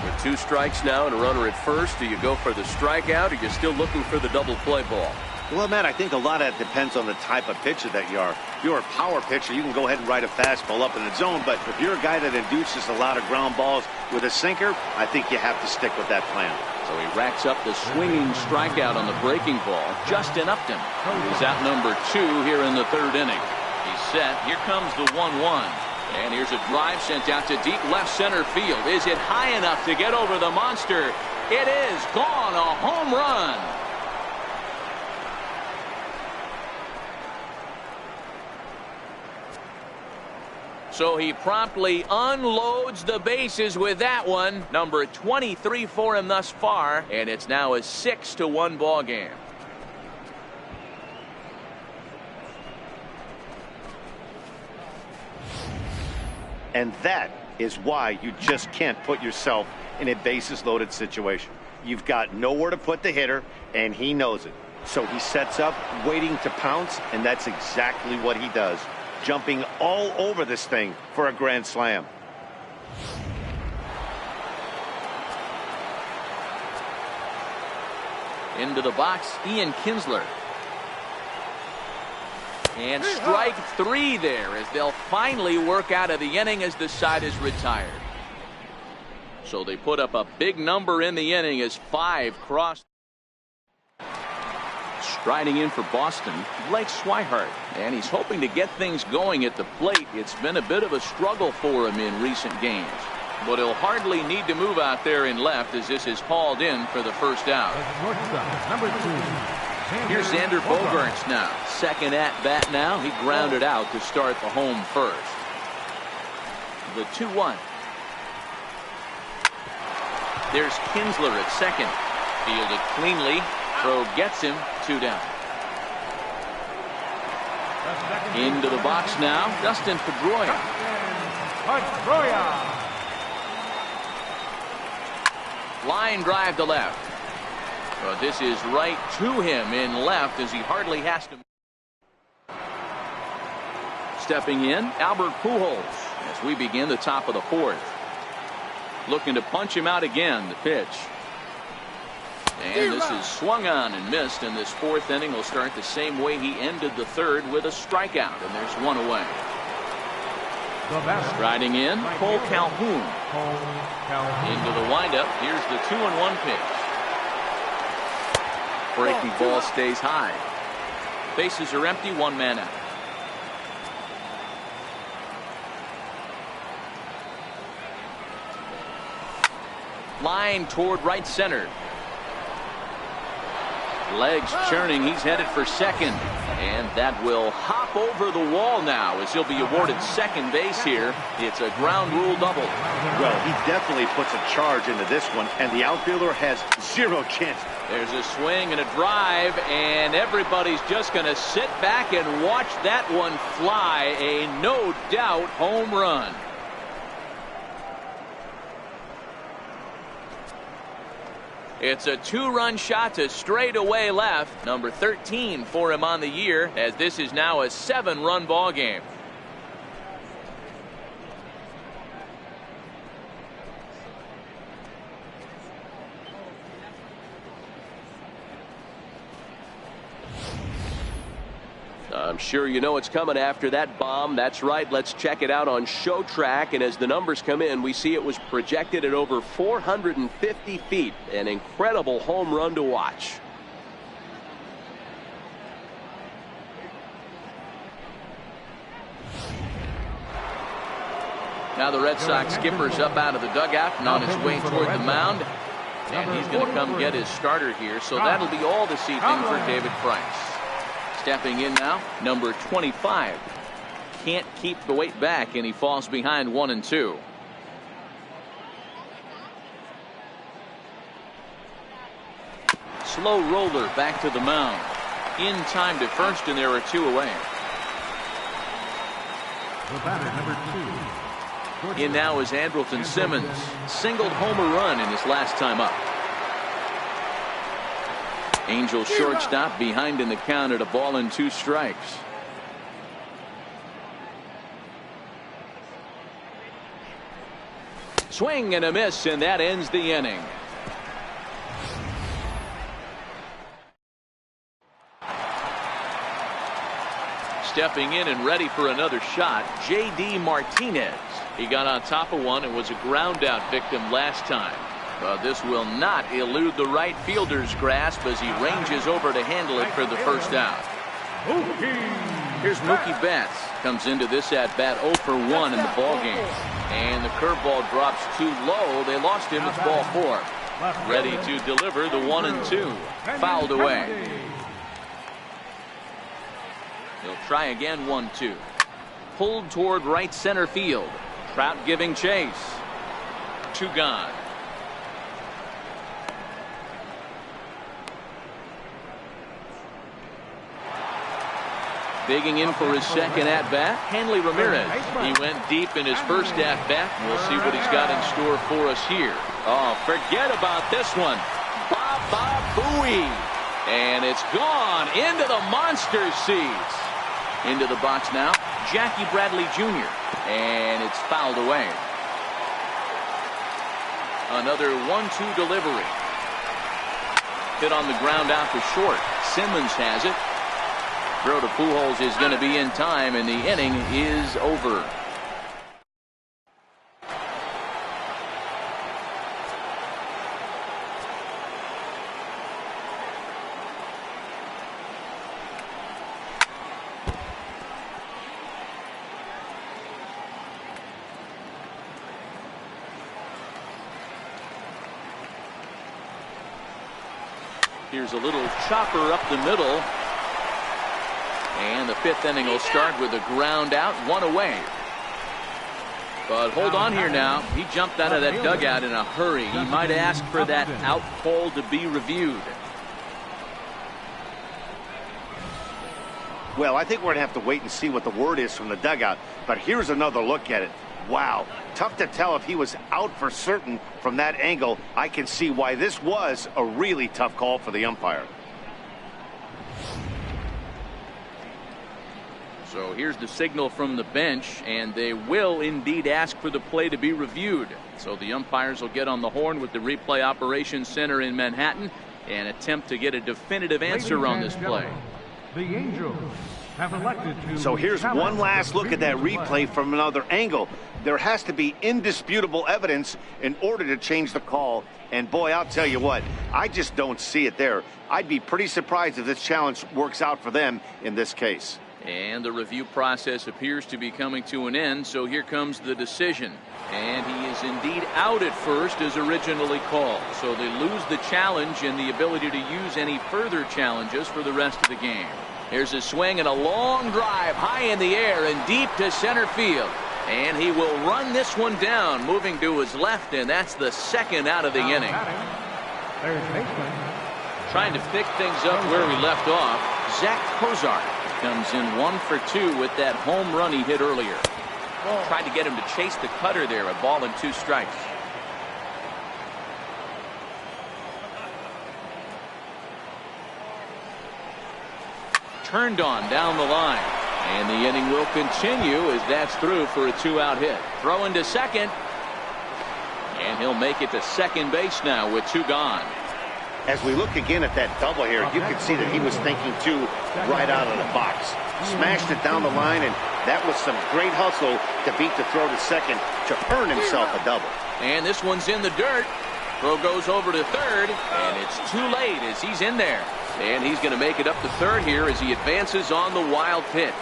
With 2 strikes now and a runner at first, do you go for the strikeout or are you still looking for the double play ball? Well, Matt, I think a lot of that depends on the type of pitcher that you are. If you're a power pitcher, you can go ahead and ride a fastball up in the zone. But if you're a guy that induces a lot of ground balls with a sinker, I think you have to stick with that plan. So he racks up the swinging strikeout on the breaking ball. Justin Upton, who's out number 2 here in the third inning. He's set. Here comes the 1-1. And here's a drive sent out to deep left center field. Is it high enough to get over the monster? It is gone. A home run. So he promptly unloads the bases with that one. Number 23 for him thus far. And it's now a 6-1 ball game. And that is why you just can't put yourself in a bases loaded situation. You've got nowhere to put the hitter, and he knows it. So he sets up, waiting to pounce, and that's exactly what he does. Jumping all over this thing for a grand slam. Into the box, Ian Kinsler. And strike 3 there as they'll finally work out of the inning as the side is retired. So they put up a big number in the inning as 5 crossed. Striding in for Boston, Blake Swihart, and he's hoping to get things going at the plate. It's been a bit of a struggle for him in recent games, but he'll hardly need to move out there in left as this is hauled in for the first out. Number 2. Here's Xander Bogaerts now. Second at bat now. He grounded out to start the home first. The 2-1. There's Kinsler at second. Fielded cleanly. Throw gets him. 2 down. Into the box now. Dustin Pedroia. Line drive to left. But this is right to him in left as he hardly has to. Stepping in, Albert Pujols as we begin the top of the 4th. Looking to punch him out again, the pitch. And this is swung on and missed, and this 4th inning will start the same way he ended the 3rd with a strikeout, and there's 1 away. Striding in, Cole Calhoun. Into the windup, here's the 2-1 pitch. Breaking ball stays high. Bases are empty, 1 man out. Line toward right center. Legs churning. He's headed for second. And that will hop over the wall now as he'll be awarded second base here. It's a ground rule double. Well, he definitely puts a charge into this one, and the outfielder has 0 chance. There's a swing and a drive, and everybody's just going to sit back and watch that one fly. A no doubt home run. It's a 2-run shot to straightaway left. Number 13 for him on the year, as this is now a 7-run ball game. I'm sure you know it's coming after that bomb. That's right. Let's check it out on Show Track. And as the numbers come in, we see it was projected at over 450 feet. An incredible home run to watch. Now the Red Sox skipper's up out of the dugout and on his way toward the mound. And he's going to come get his starter here. So that'll be all this evening for David Price. Stepping in now, number 25. Can't keep the weight back, and he falls behind 1-2. Slow roller back to the mound. In time to first, and there are 2 away. The batter, number 2. In now is Andrelton Simmons. Singled home a run in his last time up. Angels shortstop behind in the count at 1-2 strikes. Swing and a miss, and that ends the inning. Stepping in and ready for another shot, J.D. Martinez. He got on top of one and was a ground out victim last time. But this will not elude the right fielder's grasp as he ranges over to handle it for the first out. Here's Mookie Betts. Comes into this at bat 0 for 1 in the ballgame. And the curveball drops too low. They lost him. It's ball 4. Ready to deliver the 1-2. Fouled away. He'll try again. 1-2. Pulled toward right center field. Trout giving chase. 2 gone. Digging in for his second at-bat, Hanley Ramirez. He went deep in his first at-bat. We'll see what he's got in store for us here. Oh, forget about this one. Baba Booey. And it's gone into the monster seats. Into the box now, Jackie Bradley Jr. And it's fouled away. Another 1-2 delivery. Hit on the ground out to short. Simmons has it. Throw to Pujols is going to be in time, and the inning is over. Here's a little chopper up the middle. And the 5th inning will start with a ground out, 1 away. But hold on here now. He jumped out of that dugout in a hurry. He might ask for that out call to be reviewed. Well, I think we're going to have to wait and see what the word is from the dugout. But here's another look at it. Wow. Tough to tell if he was out for certain from that angle. I can see why this was a really tough call for the umpire. So here's the signal from the bench, and they will indeed ask for the play to be reviewed. So the umpires will get on the horn with the replay operations center in Manhattan and attempt to get a definitive answer on this play. The Angels have elected to. So here's one last look at that replay from another angle. There has to be indisputable evidence in order to change the call. And boy, I'll tell you what, I just don't see it there. I'd be pretty surprised if this challenge works out for them in this case. And the review process appears to be coming to an end, so here comes the decision. And he is indeed out at first as originally called. So they lose the challenge and the ability to use any further challenges for the rest of the game. Here's a swing and a long drive high in the air and deep to center field. And he will run this one down, moving to his left, and that's the 2nd out of the inning. Trying to pick things up where we left off, Zach Cozart comes in 1 for 2 with that home run he hit earlier. Tried to get him to chase the cutter there, a 1-2 strikes. Turned on down the line. And the inning will continue as that's through for a 2-out hit. Throw into second. And he'll make it to second base now with 2 gone. As we look again at that double here, you can see that he was thinking too right out of the box. Smashed it down the line, and that was some great hustle to beat the throw to second to earn himself a double. And this one's in the dirt. Throw goes over to third, and it's too late as he's in there. And he's going to make it up to third here as he advances on the wild pitch.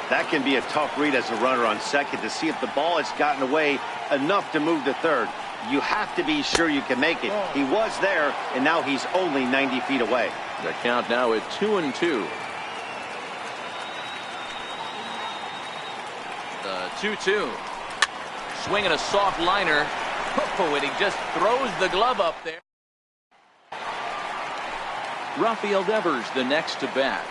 That can be a tough read as a runner on second to see if the ball has gotten away enough to move to third. You have to be sure you can make it. He was there, and now he's only 90 feet away. The count now at 2-2. The 2-2. Swinging a soft liner. Oh, and he just throws the glove up there. Rafael Devers, the next to bat.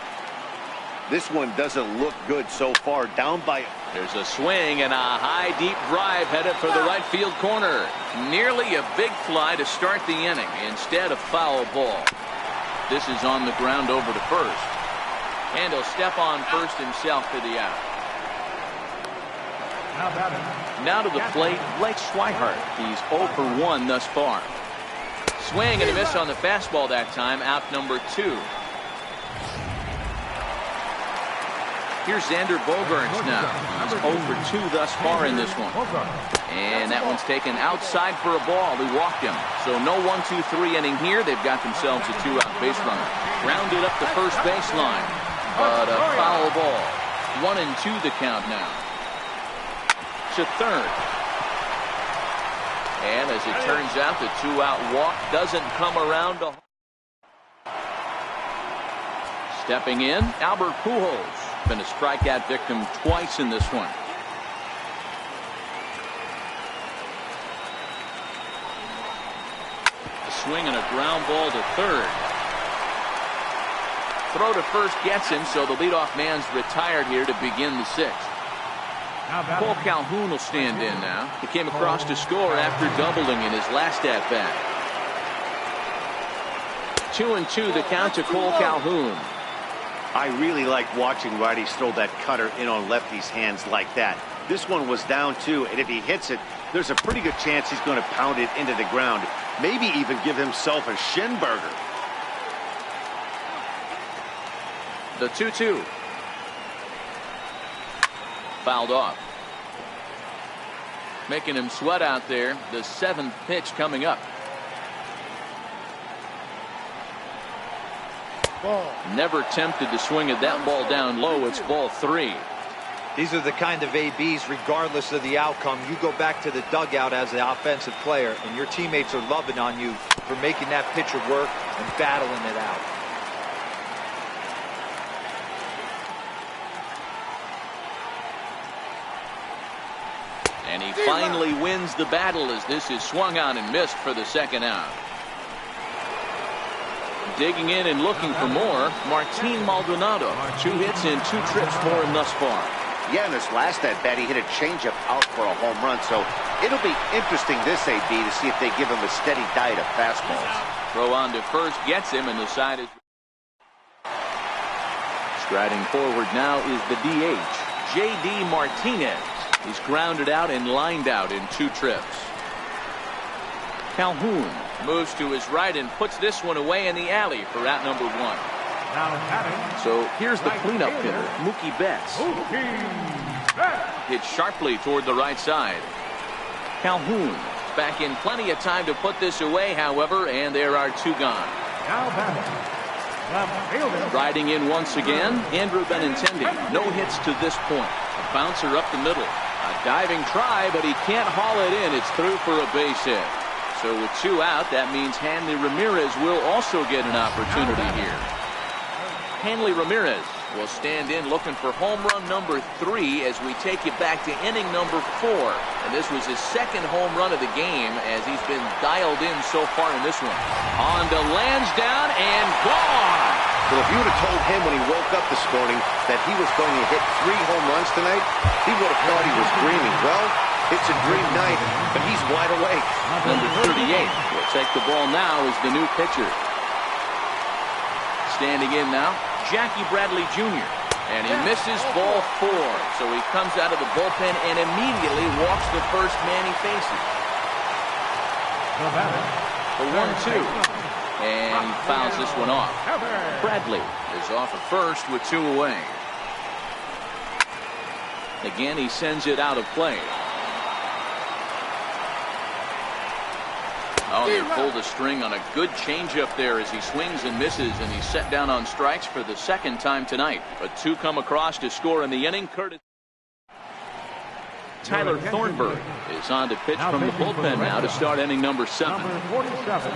This one doesn't look good so far. Down by... There's a swing and a high, deep drive headed for the right field corner. Nearly a big fly to start the inning. Instead, a foul ball. This is on the ground over to first. And he'll step on first himself for the out. Now to the plate, Blake Swihart. He's 0 for 1 thus far. Swing and a miss on the fastball that time. Out number 2. Here's Xander Bogaerts now. He's 0 for 2 thus far in this one. And that one's taken outside for a ball. He walked him. So no 1-2-3 inning here. They've got themselves a 2-out base runner. Grounded up the first baseline. But a foul ball. 1-2 the count now. To third. And as it turns out, the 2-out walk doesn't come around to... Stepping in, Albert Pujols. Been a strikeout victim twice in this one. A swing and a ground ball to third. Throw to first gets him, so the leadoff man's retired here to begin the 6th. Cole Calhoun will stand in now. He came across to score after doubling in his last at-bat. 2-2 the count to Cole Calhoun. I really like watching righties throw that cutter in on lefties' hands like that. This one was down 2, and if he hits it, there's a pretty good chance he's going to pound it into the ground. Maybe even give himself a shin burger. The 2-2. Fouled off. Making him sweat out there. The 7th pitch coming up. Never tempted to swing at that ball down low. It's ball 3. These are the kind of ABs, regardless of the outcome. You go back to the dugout as the offensive player, and your teammates are loving on you for making that pitcher work and battling it out. And he finally wins the battle as this is swung on and missed for the 2nd out. Digging in and looking for more, Martin Maldonado. 2 hits and 2 trips for him thus far. Yeah, in this last at-bat, he hit a changeup out for a home run, so it'll be interesting this AB to see if they give him a steady diet of fastballs. Throw on to first gets him, and the side is... Striding forward now is the DH, J.D. Martinez. He's grounded out and lined out in 2 trips. Calhoun moves to his right and puts this one away in the alley for out number 1. So here's the cleanup hitter, Mookie Betts. Hit sharply toward the right side. Calhoun back in plenty of time to put this away, however, and there are 2 gone. Riding in once again, Andrew Benintendi. No hits to this point. A bouncer up the middle. A diving try, but he can't haul it in. It's through for a base hit. So with 2 out, that means Hanley Ramirez will also get an opportunity here. Hanley Ramirez will stand in looking for home run number 3 as we take it back to inning number 4. And this was his 2nd home run of the game as he's been dialed in so far in this one. On to Lansdowne and gone. Well, if you would have told him when he woke up this morning that he was going to hit 3 home runs tonight, he would have thought he was dreaming. Well, it's a dream night, but he's wide awake. Number 38 will take the ball now as the new pitcher. Standing in now, Jackie Bradley Jr. And he misses ball 4. So he comes out of the bullpen and immediately walks the first man he faces. The 1-2. And he fouls this one off. Bradley is off at first with 2 away. Again, he sends it out of play. Oh, they pulled the string on a good changeup there as he swings and misses, and he's set down on strikes for the second time tonight. But two come across to score in the inning. Tyler Thornburg is on to pitch from the bullpen now to start inning number 7. Number 47,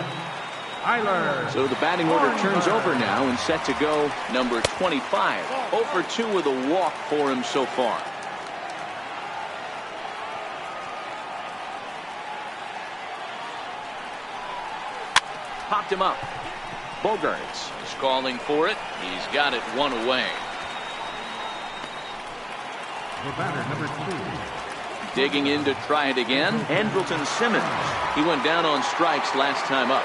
Tyler. So the batting order turns over now and set to go number 25. 0 for 2 with a walk for him so far. Popped him up. Bogarts is calling for it. He's got it 1 away. The batter, number 2. Digging in to try it again, Andrelton Simmons. He went down on strikes last time up.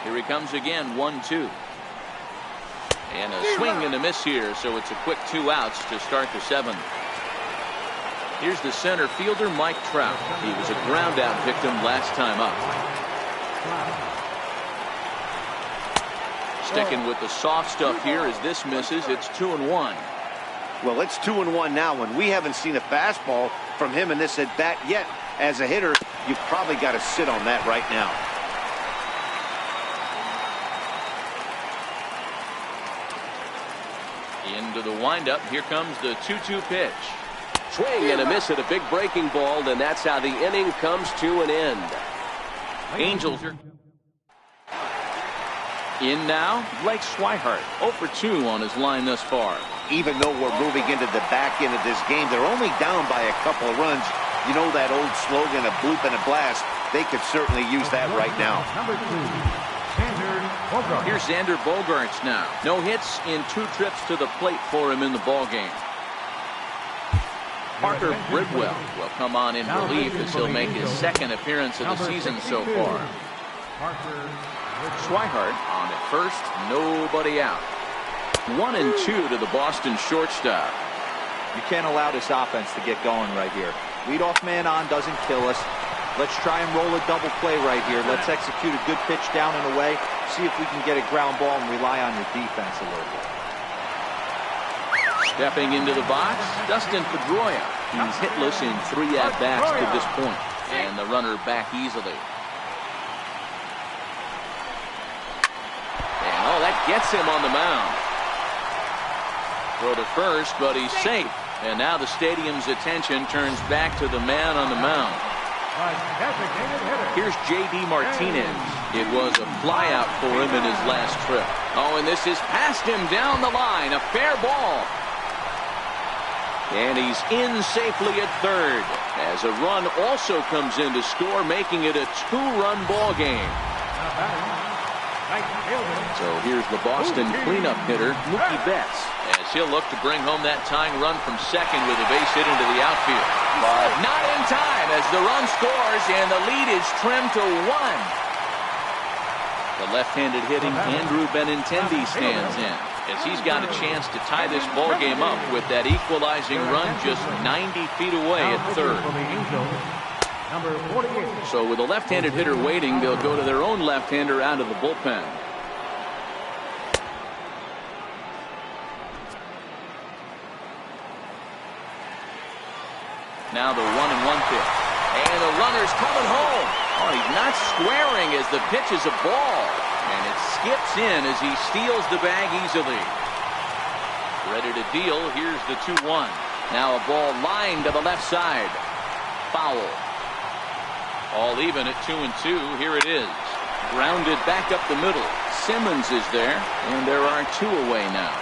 Here he comes again, 1-2. And a swing and a miss here, so it's a quick 2 outs to start the 7th. Here's the center fielder, Mike Trout. He was a ground out victim last time up. Sticking with the soft stuff here as this misses. It's 2-1. Well, it's 2-1 now, and we haven't seen a fastball from him in this at bat yet. As a hitter, you've probably got to sit on that right now. Into the windup. Here comes the 2-2 pitch. Swing and a miss at a big breaking ball, and that's how the inning comes to an end. Angels are in now. Blake Swihart 0 for 2 on his line thus far. Even though we're moving into the back end of this game, they're only down by a couple of runs. You know that old slogan, a bloop and a blast. They could certainly use that right now. Number 2. Here's Xander Bogarts now. No hits in 2 trips to the plate for him in the ballgame. Parker Bridwell will come on in relief as he'll make his 2nd appearance of the season so far. Swihart on at first, nobody out. 1-2 to the Boston shortstop. You can't allow this offense to get going right here. Leadoff man on doesn't kill us. Let's try and roll a double play right here. Let's execute a good pitch down and away. See if we can get a ground ball and rely on your defense a little bit. Stepping into the box, Dustin Pedroia. He's hitless in 3 at-bats to this point. And the runner back easily. And oh, that gets him on the mound. Throw to first, but he's safe. And now the stadium's attention turns back to the man on the mound. Here's J.D. Martinez. It was a flyout for him in his last trip. Oh, and this is past him down the line. A fair ball. And he's in safely at third as a run also comes in to score, making it a 2-run ball game. So here's the Boston cleanup hitter, Mookie Betts, as he'll look to bring home that tying run from second with a base hit into the outfield. But not in time as the run scores and the lead is trimmed to 1. The left-handed hitting Andrew Benintendi stands in as he's got a chance to tie this ball game up with that equalizing run just 90 feet away at third. Number 48. So with a left-handed hitter waiting, they'll go to their own left-hander out of the bullpen. Now the 1-1 pitch. And the runner's coming home. Oh, he's not squaring as the pitch is a ball. And it skips in as he steals the bag easily. Ready to deal. Here's the 2-1. Now a ball lined to the left side. Foul. All even at 2-2. Here it is. Grounded back up the middle. Simmons is there. And there are 2 away now.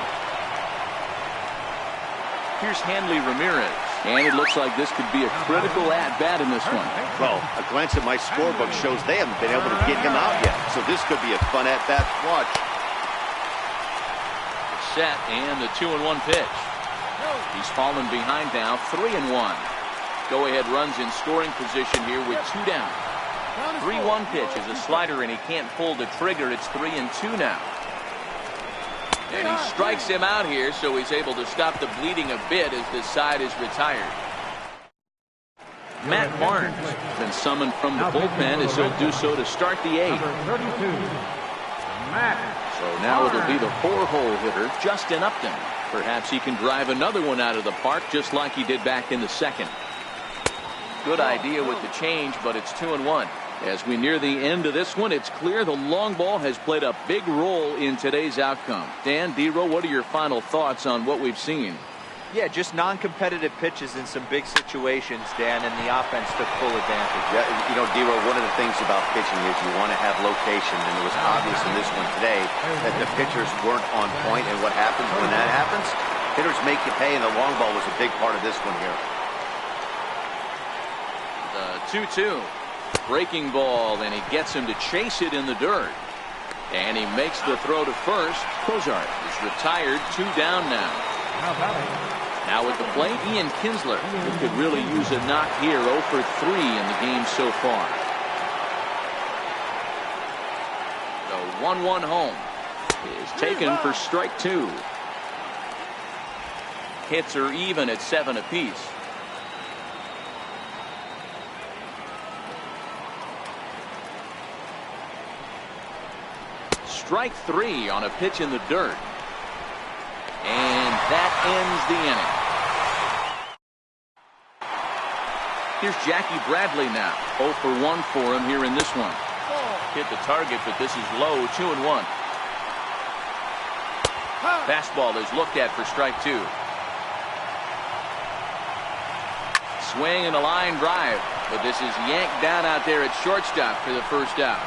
Here's Hanley Ramirez. And it looks like this could be a critical at-bat in this one. Well, a glance at my scorebook shows they haven't been able to get him out yet. So this could be a fun at-bat to watch. Set and the 2-1 pitch. He's fallen behind now, 3-1. Go-ahead runs in scoring position here with 2 down. 3-1 pitch is a slider and he can't pull the trigger. It's 3-2 now. And he strikes him out here, so he's able to stop the bleeding a bit as this side is retired. Matt Barnes been summoned from the bullpen as he'll do so to start the 8th. Number 32, Matt. So now it'll be the 4-hole hitter, Justin Upton. Perhaps he can drive another one out of the park just like he did back in the 2nd. Good idea with the change, but it's 2-1. As we near the end of this one, it's clear the long ball has played a big role in today's outcome. Dan, D-Row, what are your final thoughts on what we've seen? Yeah, just non-competitive pitches in some big situations, Dan, and the offense took full advantage. Yeah, you know, D-Row, one of the things about pitching is you want to have location, and it was obvious in this one today that the pitchers weren't on point, and what happens when that happens? Hitters make you pay, and the long ball was a big part of this one here. The 2-2. Breaking ball, and he gets him to chase it in the dirt. And he makes the throw to first. Cozart is retired, 2 down now. Now at the plate, Ian Kinsler, who could really use a knock here, 0 for 3 in the game so far. The 1-1 home is taken for strike 2. Hits are even at 7 apiece. Strike 3 on a pitch in the dirt. And that ends the inning. Here's Jackie Bradley now. 0 for 1 for him here in this one. Hit the target, but this is low, 2-1. Fastball is looked at for strike 2. Swing and a line drive, but this is yanked down out there at shortstop for the first out.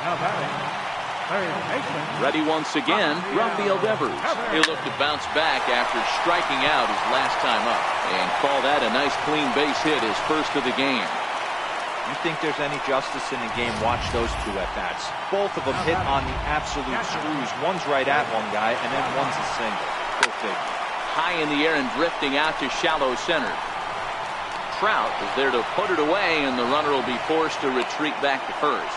Now batting, third baseman. Ready once again, Rafael Devers. He'll look to bounce back after striking out his last time up and call that a nice clean base hit, his first of the game. You think there's any justice in the game? Watch those 2 at-bats. Both of them hit on the absolute screws. One's right at one guy, and then one's a single. Go figure. High in the air and drifting out to shallow center. Trout is there to put it away, and the runner will be forced to retreat back to first.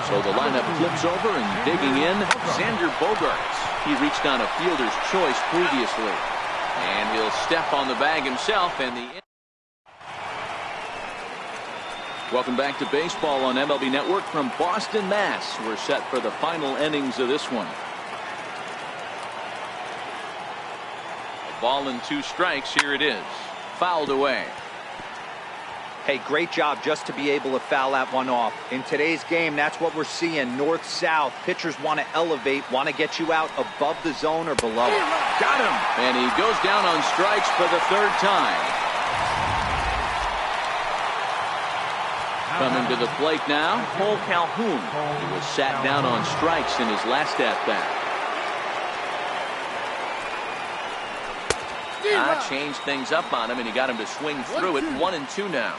So the lineup flips over, and digging in, Xander Bogaerts. He reached on a fielder's choice previously. And he'll step on the bag himself, and the... Welcome back to baseball on MLB Network from Boston, Mass. We're set for the final innings of this one. A ball and 2 strikes. Here it is. Fouled away. Hey, great job just to be able to foul that one off. In today's game, that's what we're seeing. North-south. Pitchers want to elevate, want to get you out above the zone or below it. Got him. And he goes down on strikes for the 3rd time. Coming to the plate now, Cole Calhoun. He was sat down on strikes in his last at-bat. Changed things up on him, and he got him to swing through it. 1-2 now.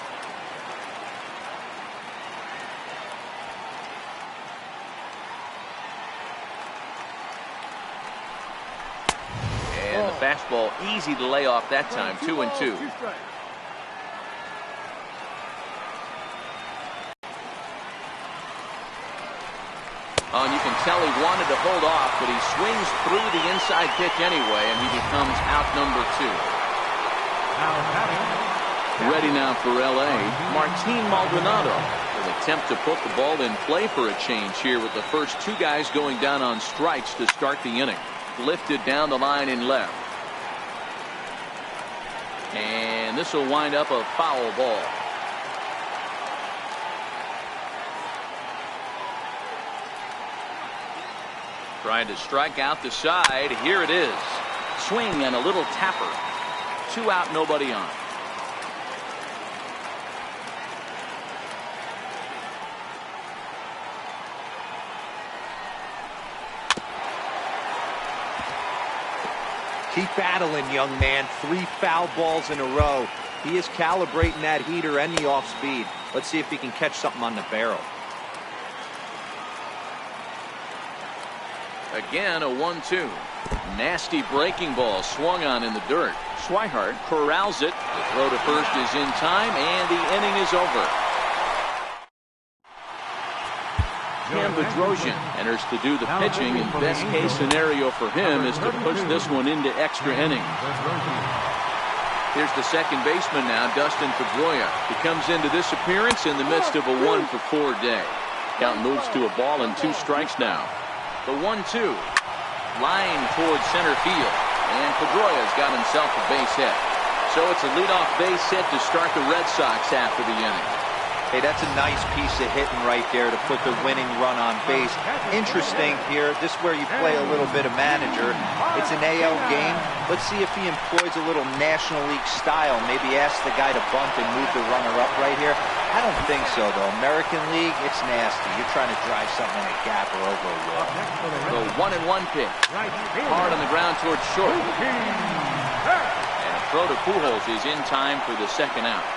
And the fastball easy to lay off that time. 2-2. Oh, and you can tell he wanted to hold off, but he swings through the inside pitch anyway, and he becomes out number 2. Ready now for L.A., Martin Maldonado. An attempt to put the ball in play for a change here with the first 2 guys going down on strikes to start the inning. Lifted down the line in left. And this will wind up a foul ball. Trying to strike out the side. Here it is. Swing and a little tapper. 2 out, nobody on. Keep battling, young man. 3 foul balls in a row. He is calibrating that heater and the off speed. Let's see if he can catch something on the barrel. Again, a 1-2. Nasty breaking ball swung on in the dirt. Swihart corrals it. The throw to first is in time, and the inning is over. Cam Bedrosian enters to do the pitching, and best case scenario for him is to push this one into extra innings. Here's the second baseman now, Dustin Pedroia. He comes into this appearance in the midst of a 1-for-4 day. Count moves to a ball and 2 strikes now. The 1-2. Line towards center field. And Pedroia's got himself a base hit. So it's a leadoff base hit to start the Red Sox after the inning. Hey, that's a nice piece of hitting right there to put the winning run on base. Interesting here, this is where you play a little bit of manager. It's an AL game. Let's see if he employs a little National League style. Maybe ask the guy to bunt and move the runner up right here. I don't think so, though. American League, it's nasty. You're trying to drive something in a gap or over a wall. The 1-1 pitch. Hard on the ground towards short. And a throw to Pujols is in time for the second out.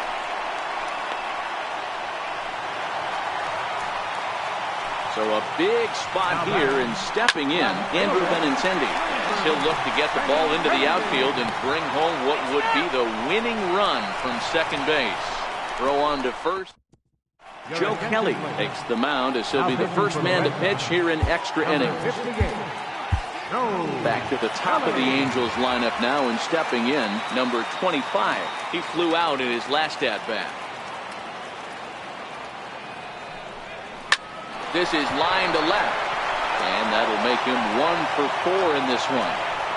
So a big spot here, and stepping in, Andrew Benintendi, as he'll look to get the ball into the outfield and bring home what would be the winning run from second base. Throw on to first. Joe Kelly takes the mound as he'll be the first man to pitch here in extra innings. Back to the top of the Angels lineup now, and stepping in, number 25. He flew out in his last at-bat. This is line to left, and that'll make him 1-for-4 in this one.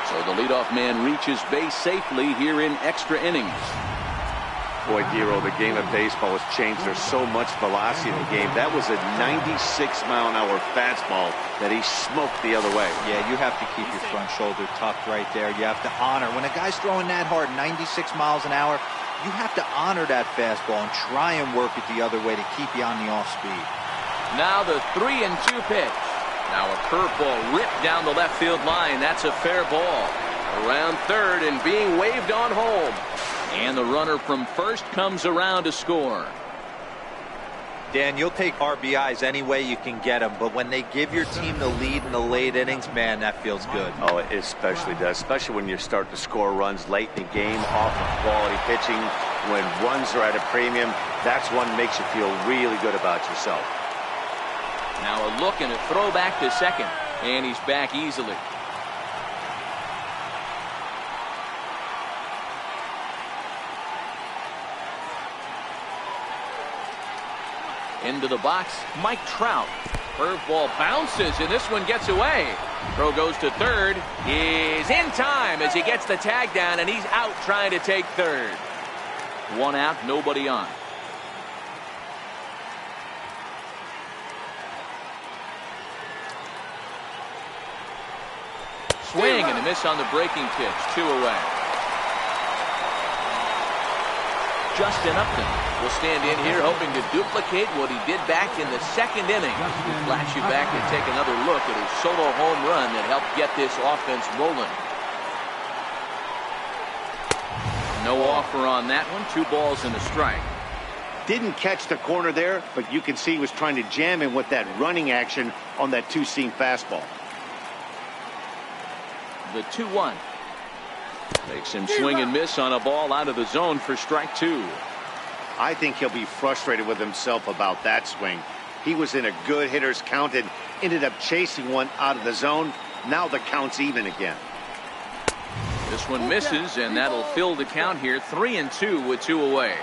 So the leadoff man reaches base safely here in extra innings. Boy, Giro, the game of baseball has changed. There's so much velocity in the game. That was a 96-mile-an-hour fastball that he smoked the other way. Yeah, you have to keep your front shoulder tucked right there. You have to honor. When a guy's throwing that hard, 96 miles an hour, you have to honor that fastball and try and work it the other way to keep you on the off speed. Now the 3-2 pitch. Now a curveball ripped down the left field line. That's a fair ball. Around third and being waved on home. And the runner from first comes around to score. Dan, you'll take RBIs any way you can get them, but when they give your team the lead in the late innings, man, that feels good. Oh, it especially does, especially when you start to score runs late in the game off of quality pitching. When runs are at a premium, that's one that makes you feel really good about yourself. Now a look and a throw back to second, and he's back easily. Into the box, Mike Trout. Curveball bounces, and this one gets away. Throw goes to third. Is in time as he gets the tag down, and he's out trying to take third. 1 out, nobody on. Swing and a miss on the breaking pitch. 2 away. Justin Upton will stand in here hoping to duplicate what he did back in the second inning. We'll flash you back and take another look at his solo home run that helped get this offense rolling. No offer on that one. 2 balls and a strike. Didn't catch the corner there, but you can see he was trying to jam him with that running action on that 2-seam fastball. The 2-1. Makes him swing and miss on a ball out of the zone for strike 2. I think he'll be frustrated with himself about that swing. He was in a good hitter's count and ended up chasing one out of the zone. Now the count's even again. This one misses, and that'll fill the count here. 3-2 with 2 away.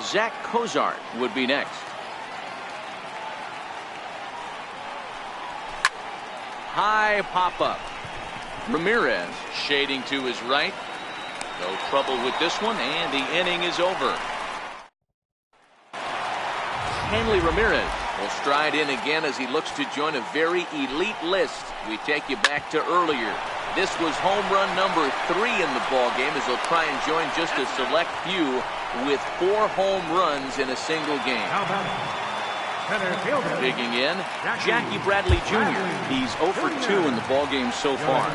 Zach Cozart would be next. High pop-up. Ramirez shading to his right. No trouble with this one, and the inning is over. Hanley Ramirez will stride in again as he looks to join a very elite list. We take you back to earlier. This was home run number 3 in the ball game as he'll try and join just a select few with 4 home runs in a single game. Digging in, Jackie Bradley Jr. He's 0 for 2 in the ballgame so far.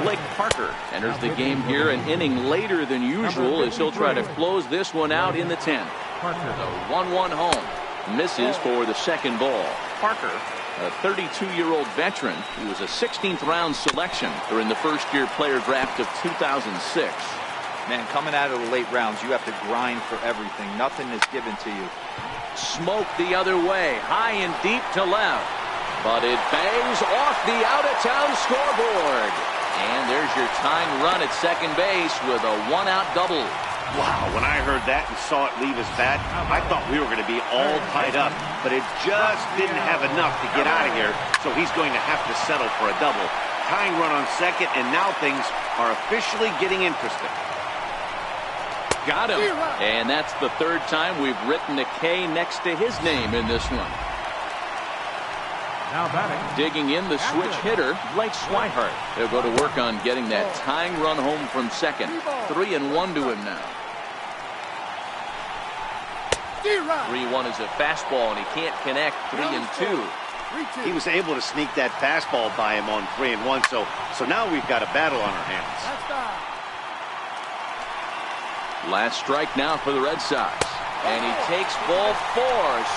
Blake Parker enters the game here an inning later than usual as he'll try to close this one out in the 10th. The 1-1 home misses for the second ball. Parker, a 32-year-old veteran who was a 16th round selection during the first-year player draft of 2006. Man, coming out of the late rounds, you have to grind for everything. Nothing is given to you. Smoke the other way, high and deep to left. But it bangs off the out-of-town scoreboard. And there's your tying run at second base with a one-out double. Wow, when I heard that and saw it leave his bat, I thought we were going to be all tied up, but it just didn't have enough to get out of here, so he's going to have to settle for a double. Tying run on second, and now things are officially getting interesting. Got him. And that's the third time we've written a K next to his name in this one. Now batting. Digging in the switch hitter, Blake Swihart. They'll go to work on getting that tying run home from second. 3-1 to him now. 3-1 is a fastball, and he can't connect. 3-2. He was able to sneak that fastball by him on 3-1, so now we've got a battle on our hands. Last strike now for the Red Sox. And he takes ball 4.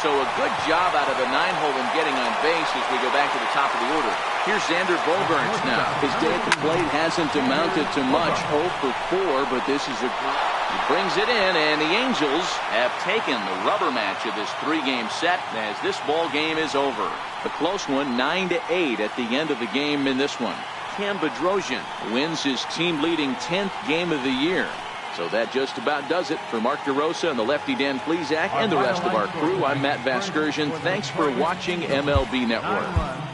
So a good job out of the 9-hole in getting on base as we go back to the top of the order. Here's Xander Bogaerts now. His day at the plate hasn't amounted to much. 0 for 4, but this is he brings it in, and the Angels have taken the rubber match of this 3-game set as this ball game is over. A close one, 9-8 at the end of the game in this one. Cam Bedrosian wins his team-leading 10th game of the year. So that just about does it for Mark DeRosa and the lefty Dan Plesac and the rest of our crew. I'm Matt Vasgersian. Thanks for watching MLB Network.